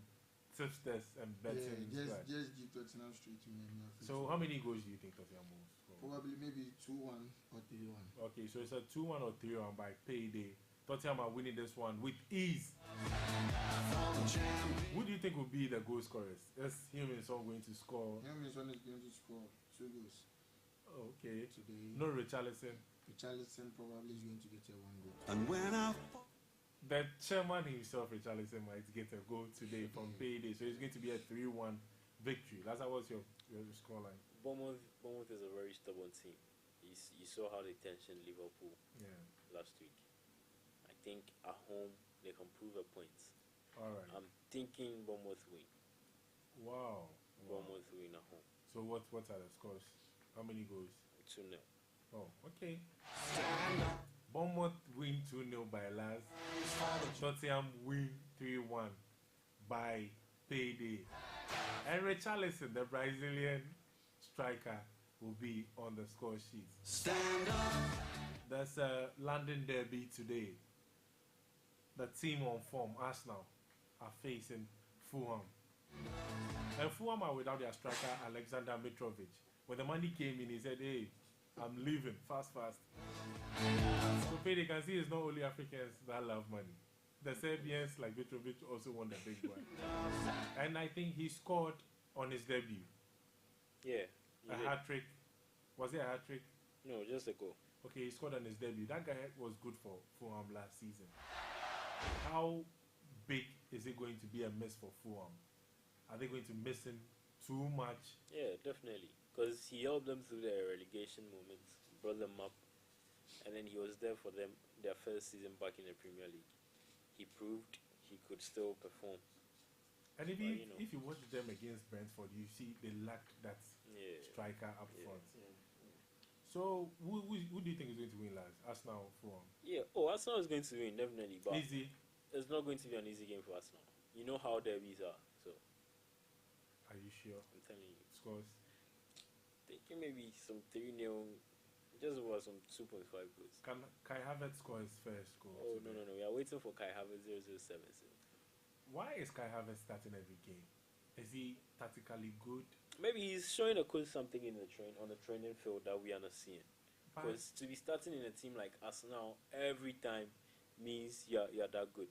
tipsters and betting. Yeah, just give Tottenham straight win, and you are free. So how many goals do you think Tottenham will score? Probably maybe 2-1 or 3-1. Okay, so it's a 2-1 or 3-1 by payday. Tottenham are winning this one with ease. Who do you think will be the goal scorers? Is Huminson going to score? Huminson is going to score 2 goals. Oh, okay. Today. No Richarlison. Richarlison probably is going to get a 1 goal. And when I The chairman himself, Richarlison, might get a goal today from payday. So it's going to be a 3-1 victory. That's how was your scoreline. Bournemouth is a very stubborn team. You saw how they tensioned Liverpool last week. I think at home they can prove a point. All right. I'm thinking Bournemouth win. Wow. Bournemouth win at home. So what are the scores? How many goals? 2-0. Oh, okay. Bournemouth win 2-0 by Laz. Tottenham win 3-1 by payday. And Richarlison, the Brazilian striker, will be on the score sheet. stand up, There's a London derby today. The team on form, Arsenal, are facing Fulham. And Fulham are without their striker, Alexander Mitrovic. When the money came in, he said, hey, I'm leaving, fast. So they can see it's not only Africans that love money. The Serbians, like Mitrovic, also won the big one. And I think he scored on his debut. Yeah. A hat-trick. Was it a hat-trick? No, just a goal. Okay, he scored on his debut. That guy was good for Fulham last season. How big is it going to be a miss for Fulham? Are they going to miss him too much? Yeah, definitely. Because he helped them through their relegation moments, brought them up, and then he was there for them their first season back in the Premier League. He proved he could still perform. And if you watch them against Brentford, you see they lacked that striker up front. So who do you think is going to win last? Arsenal or Fulham? Yeah, Arsenal is going to win, definitely. But Easy. It's not going to be an easy game for Arsenal. You know how derbies are, so. Are you sure? I'm telling you. Scores? Thinking maybe some 3-0, just about some 2.5 goals. Can Kai Havertz score his first goal? Oh, today? no. We are waiting for Kai Havertz 007. So. Why is Kai Havertz starting every game? Is he tactically good? Maybe he's showing something in on the training field that we are not seeing. But Because to be starting in a team like Arsenal every time means you're that good.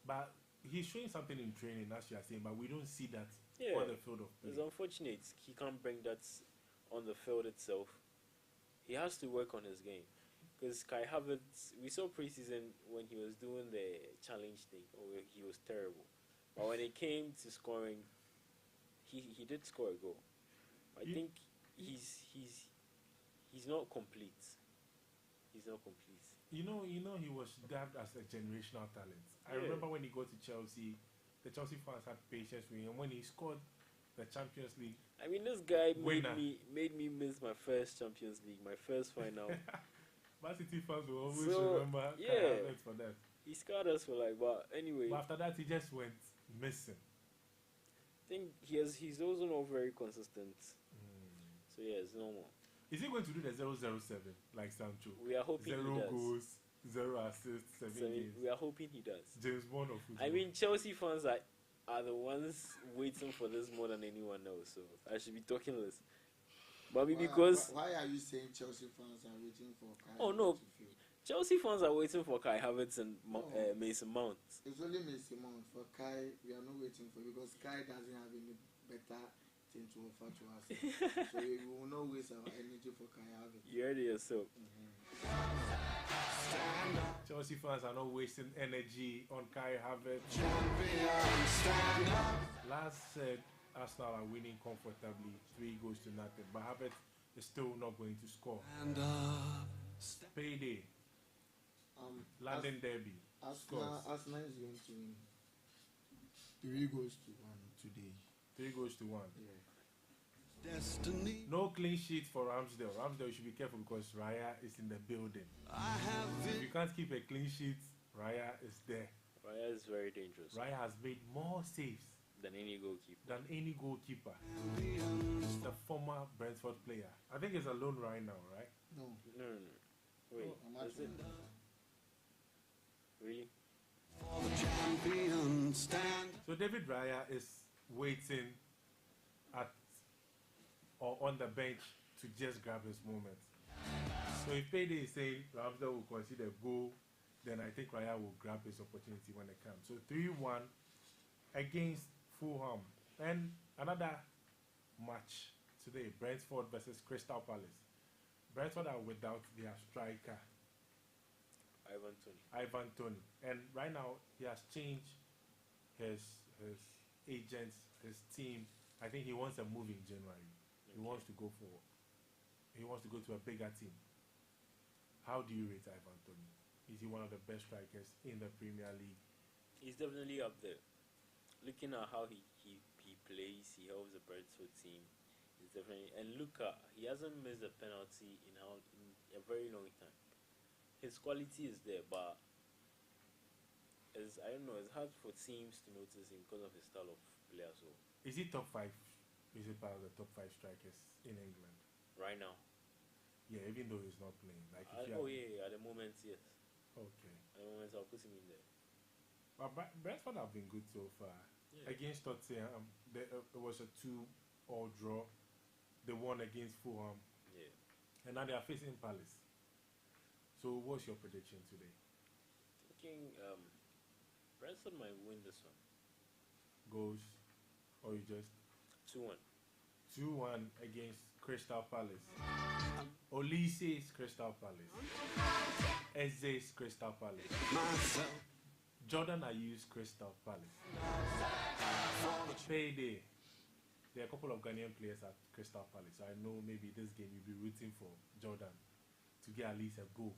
But he's showing something in training, as you are saying, but we don't see that Yeah, on the field of play. it's unfortunate he can't bring that on the field itself. He has to work on his game. Because Kai Havertz, we saw preseason when he was doing the challenge thing, he was terrible. But when it came to scoring, he did score a goal. I think he's not complete. He's not complete. he was dubbed as a generational talent. I Yeah. remember when he got to Chelsea, the Chelsea fans had patience with him. When he scored the Champions League, I mean, this guy Winner. made me miss my first Champions League, my first final. Man City fans will always So, remember Kai yeah. Havertz for that. He scarred us for like, but anyway, But after that, he just went missing. I think he's also not very consistent. So yeah, it's normal. Is he going to do the 007 like Sancho? We are hoping he Zero does. goals, 0 assists, 7 games. We are hoping he does. James Bond of football. I mean, Chelsea fans are the ones waiting for this more than anyone else. So I should be talking less. But because why are you saying Chelsea fans are waiting for Kai Oh, no. to fail? Chelsea fans are waiting for Kai Havertz and No. Mason Mount. It's only Mason Mount. For Kai, we are not waiting for, because Kai doesn't have any better thing to offer to us. So we will not waste our energy for Kai Havertz. You heard it yourself. Chelsea fans are not wasting energy on Kai Havertz. Last said Arsenal are winning comfortably, 3 goals to nothing. But Havertz is still not going to score. Stand up. Payday, London Derby. Arsenal is going to win 3 goals to 1 today. 3 goals to 1. Yeah. Destiny. No clean sheet for Ramsdale. Ramsdale, you should be careful because Raya is in the building. I have If you can't keep a clean sheet, Raya is there. Raya is very dangerous Raya has made more saves than any goalkeeper. than any goalkeeper. The former Brentford player. I think he's alone right now, right? No. No. Wait, I'm is it really? champion stand. So David Raya is waiting at or on the bench to just grab his moment. So if Payday is saying Ramsdale will concede a goal, then I think Raya will grab his opportunity when it comes. So 3-1 against Fulham. And another match today, Brentford versus Crystal Palace. Brentford are without their striker, Ivan Toney. And right now, he has changed his agents, his team. I think he wants a move in January. He wants to go to a bigger team. How do you rate Ivan Toney? Is he one of the best strikers in the Premier League? He's definitely up there. Looking at how he plays, he helps the Brentford team. He's definitely, and look at, he hasn't missed a penalty in a very long time. His quality is there, but I don't know, it's hard for teams to notice him because of his style of play as well. Is he top 5? Is he part of the top 5 strikers in England? Right now. Yeah, even though he's not playing. Like At the moment, yes. Okay. At the moment, I'll put him in there. But Brentford have been good so far. Yeah. Against Tottenham, there was a 2-2 draw. They won against Fulham. Yeah. And now they are facing Palace. So what's your prediction today? Thinking Brentford might win this one. Goals? Or you just 2-1. 2-1 against Crystal Palace. Olise's Crystal Palace. Eze's Crystal Palace. Myself. Jordan Ayew's Crystal Palace. Payday. There are a couple of Ghanaian players at Crystal Palace. So I know maybe this game you'll be rooting for Jordan to get at least a goal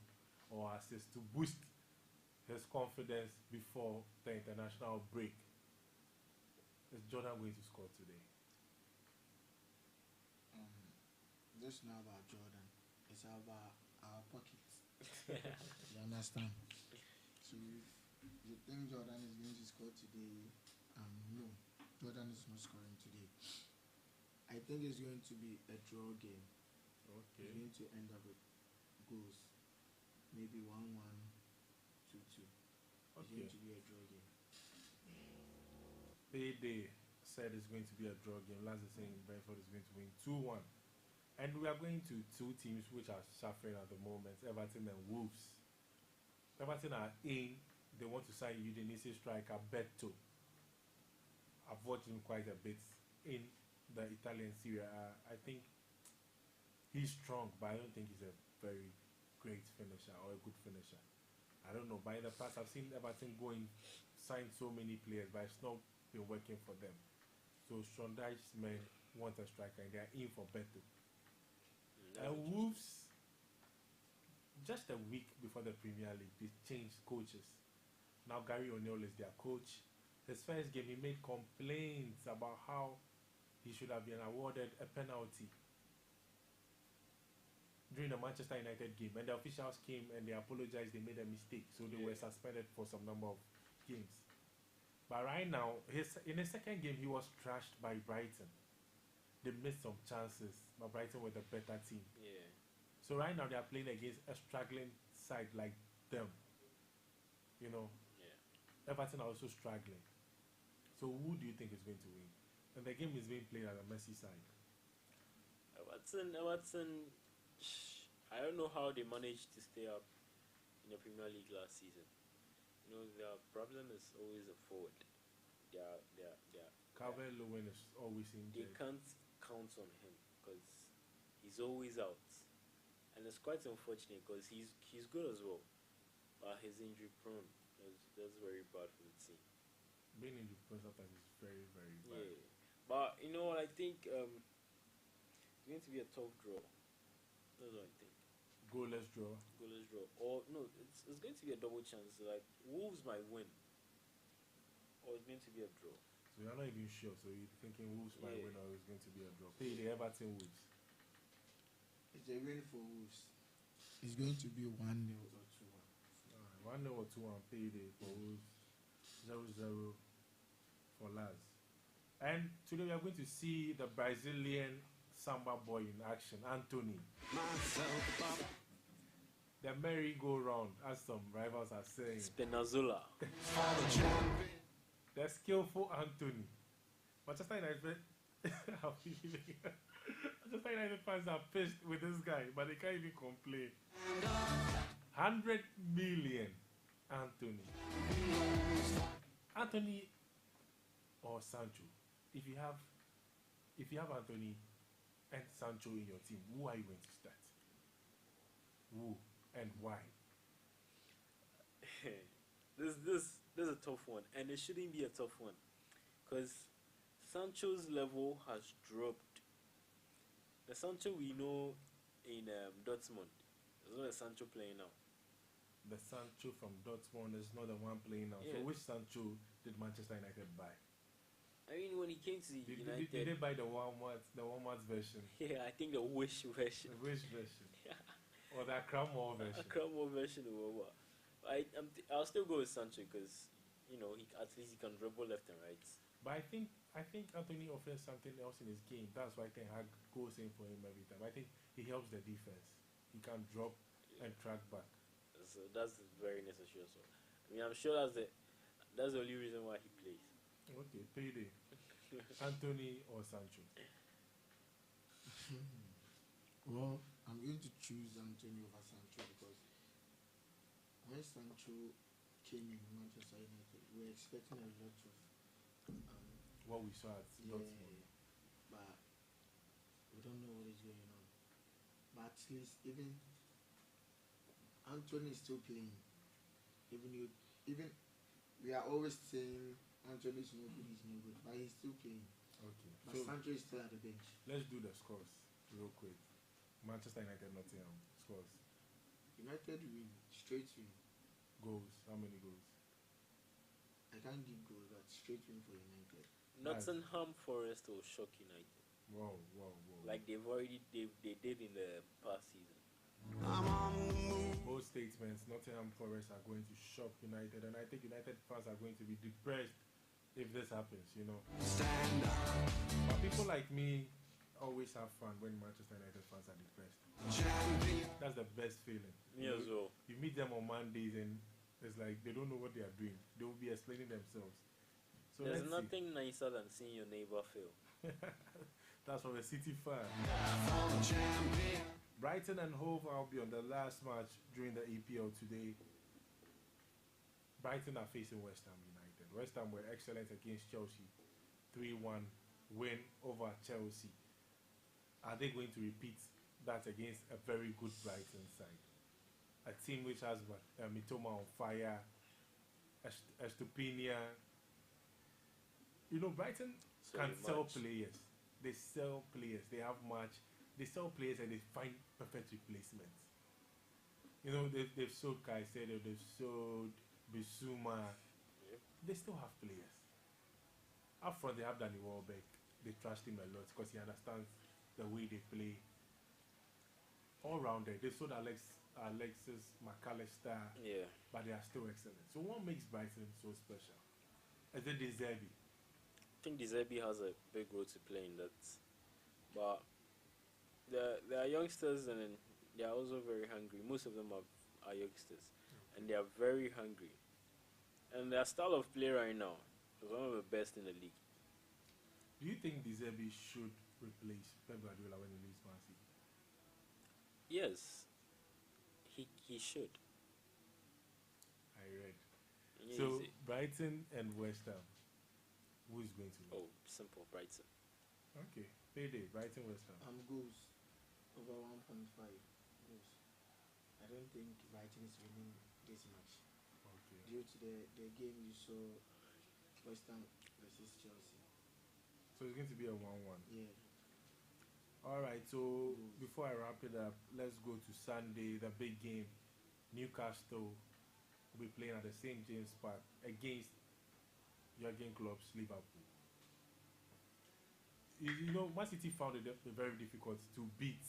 or assist to boost his confidence before the international break. Is Jordan going to score today? This is not about Jordan. It's about our pockets. You understand? So if you think Jordan is going to score today, no, Jordan is not scoring today. I think it's going to be a draw game. Okay. It's going to end up with goals. Maybe 1-1, 2-2. It's Okay. going to be a draw game. Payday said it's going to be a draw game. Last is saying Brentford is going to win 2-1. And we are going to 2 teams which are suffering at the moment, Everton and Wolves. Everton are in. They want to sign Udinese striker Beto. I've watched him quite a bit in the Italian Serie A. I think he's strong, but I don't think he's a very great finisher or a good finisher. I don't know. But in the past, I've seen Everton sign so many players, but it's not been working for them. So Sondheim's men want a striker, and they are in for Beto. And Wolves, just a week before the Premier League, they changed coaches. Now Gary O'Neill is their coach. His first game, he made complaints about how he should have been awarded a penalty during the Manchester United game, and the officials came and they apologized. They made a mistake, so they were suspended for some number of games. But right now, in his second game, he was trashed by Brighton. They missed some chances, but Brighton were the better team. Yeah. So right now they are playing against a struggling side like them. You know, Everton are also struggling. So who do you think is going to win? And the game is being played at the Mercy side. Everton, I don't know how they managed to stay up in the Premier League last season. You know, their problem is always a forward. Calvert-Lewin is always They injured. can't count on him because he's always out, and it's quite unfortunate because he's good as well, but he's injury prone. That's very bad for the team. Being injured sometimes is very, very bad. Yeah, but you know what I think? It's going to be a tough draw. That's what I think. Goalless draw. Goalless draw, or no? It's going to be a double chance. Like Wolves might win, or it's going to be a draw. So you're not even sure. So you're thinking Wolves might win or it's going to be a draw. Pay the Everton Wolves. It's a win for Wolves. It's going to be 1-0 or 2-1. 1-0 or 2-1 payday for Wolves. 0-0 for Laz. And today we are going to see the Brazilian Samba boy in action, Anthony. The merry-go-round, as some rivals are saying. Spinazzola. The skillful Anthony. Manchester United Manchester United fans are pissed with this guy, but they can't even complain. 100 million Anthony. Anthony or Sancho. If you have Anthony and Sancho in your team, who are you going to start? Who and why? This is a tough one, and it shouldn't be a tough one, because Sancho's level has dropped. The Sancho we know in Dortmund is not the Sancho playing now. The Sancho from Dortmund is not the one playing now. Yeah. So which Sancho did Manchester United buy? I mean, when he came to United, Did they buy the Walmart version? yeah, I think the Wish version. The Wish version? Yeah. Or the Cranmore version? A Cromwell version of what? I'll still go with Sancho because, you know, at least he can dribble left and right. But I think Anthony offers something else in his game. That's why Ten Hag goes in for him every time. I think he helps the defense. He can drop and track back. So that's very necessary also. I mean, I'm sure that's the only reason why he plays. Okay, payday. Anthony or Sancho? Well, I'm going to choose Anthony over Sancho because when Sancho came in Manchester United, we were expecting a lot of What we saw at Dortmund. but we don't know what is going on. But at least even Anthony is still playing. Even we are always saying Anthony is no good, but he's still playing. Okay. But So Sancho is still at the bench. let's do the scores real quick. Manchester United, Nottingham scores. United win, straight win. Goals. How many goals? I can't give goal, but straight win for United. Nottingham Forest will shock United, Wow. like they did in the past season. Both statements, Nottingham Forest are going to shock United, and I think United fans are going to be depressed if this happens, you know. But people like me always have fun when Manchester United fans are depressed. That's the best feeling. Me as well. You meet them on Mondays and it's like they don't know what they are doing. They will be explaining themselves. So There's let's see. nothing nicer than seeing your neighbor fail. That's from a City fan. Brighton and Hove Albion, the last match during the EPL today. Brighton are facing West Ham United. West Ham were excellent against Chelsea. 3-1 win over Chelsea. Are they going to repeat that against a very good Brighton side? A team which has Mitoma on fire, Estupinia. You know, Brighton So can they sell match. players. They sell players. They have match. They sell players and they find perfect replacements. You know, they've sold Caicedo, they've sold Bissouma. Yep. They still have players. Up front, they have Danny Welbeck. They trust him a lot because he understands the way they play. All rounded, they sold Alexis McAllister, Yeah. but they are still excellent. So what makes Brighton so special? Is it De Zerbi? I think De Zerbi has a big role to play in that. But there are youngsters and they are also very hungry. Most of them are youngsters. And they are very hungry. And their style of play right now is one of the best in the league. Do you think De Zerbi should replace Pep Guardiola when he leaves Man City? Yes, he should. I read. Yeah, So Brighton and West Ham, who is going to win? oh, simple, Brighton. Okay, payday. Brighton, West Ham. Goals over 1.5 goals. I don't think Brighton is winning this match Okay. due to the game you saw West Ham versus Chelsea. So it's going to be a 1-1. Yeah. All right. So before I wrap it up, let's go to Sunday, the big game. Newcastle will be playing at the St. James Park against Jurgen Klopp's Liverpool. You know, Man City found it very difficult to beat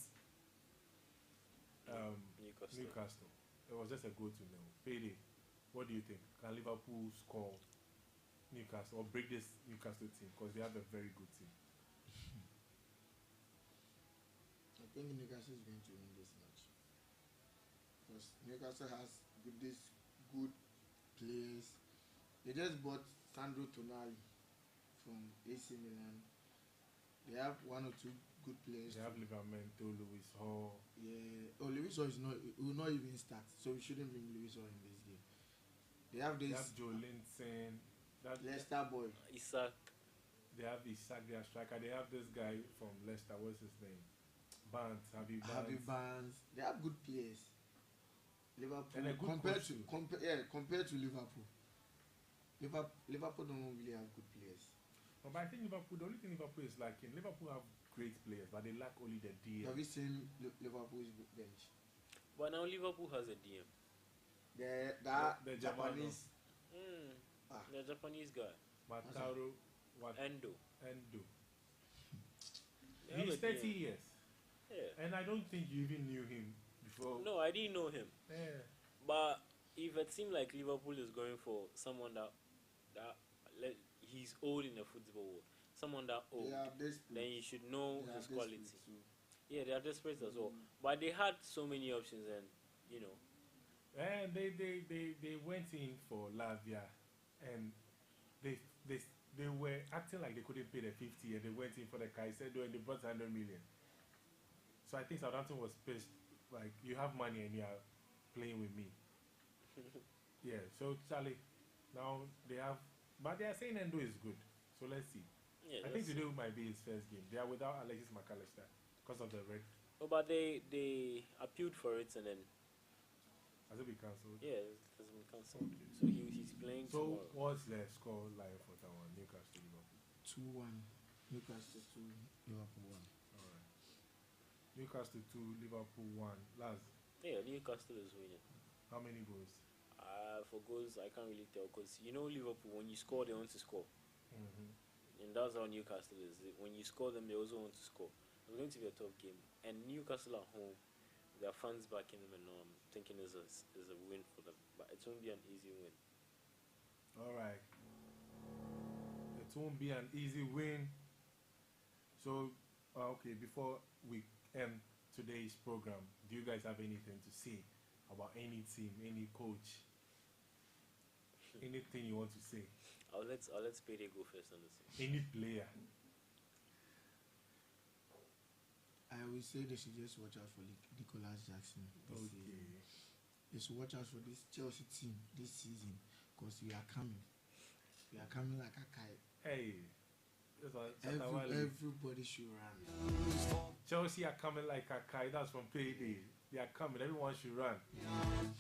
Newcastle. It was just a goal to nil. Payday. What do you think? Can Liverpool score Newcastle or break this Newcastle team? Because they have a very good team. I think Newcastle is going to win this match because Newcastle has these good players. They just bought Sandro Tonali from AC Milan. They have one or two good players. They have Livramento, Lewis Hall. Yeah. Oh, Lewis Hall will not even start, so we shouldn't bring Lewis Hall in this game. They have They this have Joe Linton. Leicester boy. Isaac. They have Isaac, their striker. They have this guy from Leicester. What's his name? Harvey Barnes. They have good players. Liverpool And a good compared coach to too. compared to Liverpool. Liverpool don't really have good players. No, but I think Liverpool, the only thing Liverpool is lacking, Liverpool have great players, but they lack only the DM. Have you seen Liverpool's bench? But now Liverpool has a DM. The Japanese. The Japanese guy. Mataru Endo. They have He's a 30 DM. years. Yeah. And I don't think you even knew him before. No, I didn't know him. Yeah. But if it seems like Liverpool is going for someone that he's old in the football world, someone that old, then you should know his quality. Yeah, they are desperate as well. But they had so many options, and you know. And they went in for Lavia, and they were acting like they couldn't pay the 50, and they went in for the Caicedo, and they brought 100 million. So I think Southampton was pissed. Like, you have money and you are playing with me. Yeah. So Charlie, now they have, but they are saying Endo is good. So let's see. Yeah, I think today might be his first game. They are without Alexis McAllister because of the red. Oh, but they appealed for it and then Has it been cancelled? yeah, it has been cancelled. Okay. So he's playing So tomorrow. what's the score line for that one? Newcastle Liverpool. 2-1. Newcastle 2, Liverpool 1. All right. Newcastle 2, Liverpool 1. Last, Yeah, Newcastle is winning. how many goals? For goals, I can't really tell because you know Liverpool, when you score, they want to score, Mm-hmm. and that's how Newcastle is. When you score them, they also want to score. It's going to be a tough game, and Newcastle at home, their fans backing them, and I'm thinking is a win for them, but it won't be an easy win. All right. It won't be an easy win. So, okay, before we end today's program, do you guys have anything to say about any team, any coach, anything you want to say, I'll let Pede go first on this. any player? I will say they should just watch out for Nicolas Jackson this season. They should watch out for this Chelsea team this season because we are coming. We are coming like a kite. Hey, that's what Everybody should run. Chelsea are coming like a kite. That's from Payday. They are coming. Everyone should run.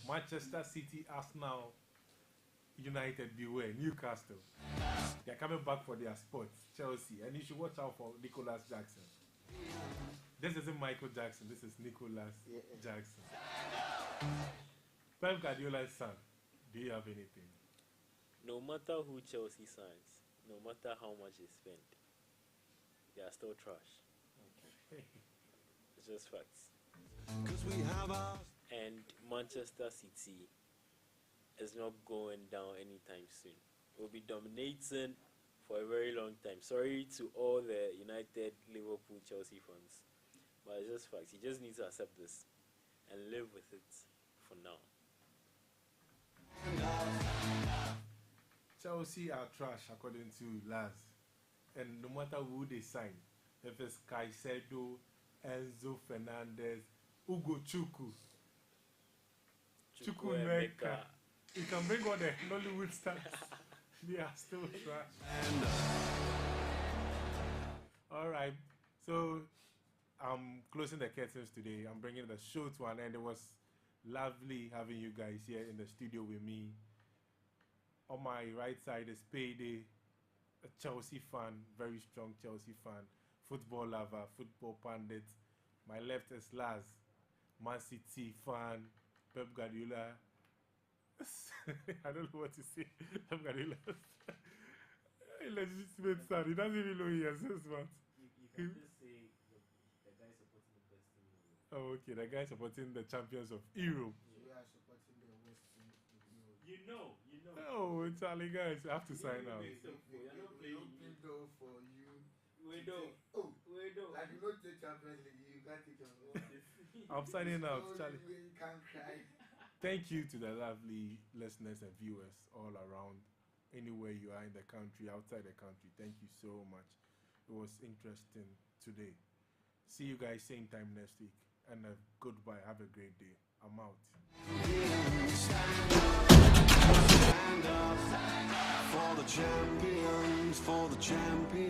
Manchester City, Arsenal, United, beware. Newcastle. They are coming back for their spot. Chelsea. And you should watch out for Nicolas Jackson. This isn't Michael Jackson. This is Nicolas Jackson. Pep Guardiola's son. Do you have anything? No matter who Chelsea signs, no matter how much they spend, they are still trash. Okay. It's just facts. 'Cause we have our And Manchester City is not going down anytime soon. We'll be dominating for a very long time. Sorry to all the United, Liverpool, Chelsea fans, but it's just facts. You just need to accept this and live with it for now. Chelsea are trash according to Laz. And no matter who they sign, if it's Caicedo, Enzo Fernandez, Ugo Chuku, Chukwuemeka, you can bring all the Nollywood stars. They are still trash. Alright, so I'm closing the curtains today. I'm bringing the show to an end. It was lovely having you guys here in the studio with me. On my right side is Payday, a Chelsea fan, very strong Chelsea fan, football lover, football pundit. My left is Laz, Man City fan, Pep Guardiola. I don't know what to say. Pep Guardiola. Illegitimate son. He doesn't even know he exists, man. You can just say the guy supporting the best team in the world. Oh, okay. The guy supporting the champions of Europe. We are supporting the West Team in Europe. You know. Oh, Charlie, guys, I have to sign out. You're not playing. Open door for you. We to don't. take- Oh, We don't. like you don't take Champions League, you can't take your own. I'm signing out, Oh, Charlie. you can't cry. Thank you to the lovely listeners and viewers all around, anywhere you are in the country, outside the country. Thank you so much. It was interesting today. See you guys same time next week. And goodbye. Have a great day. I'm out. stand up for the champions, for the champions.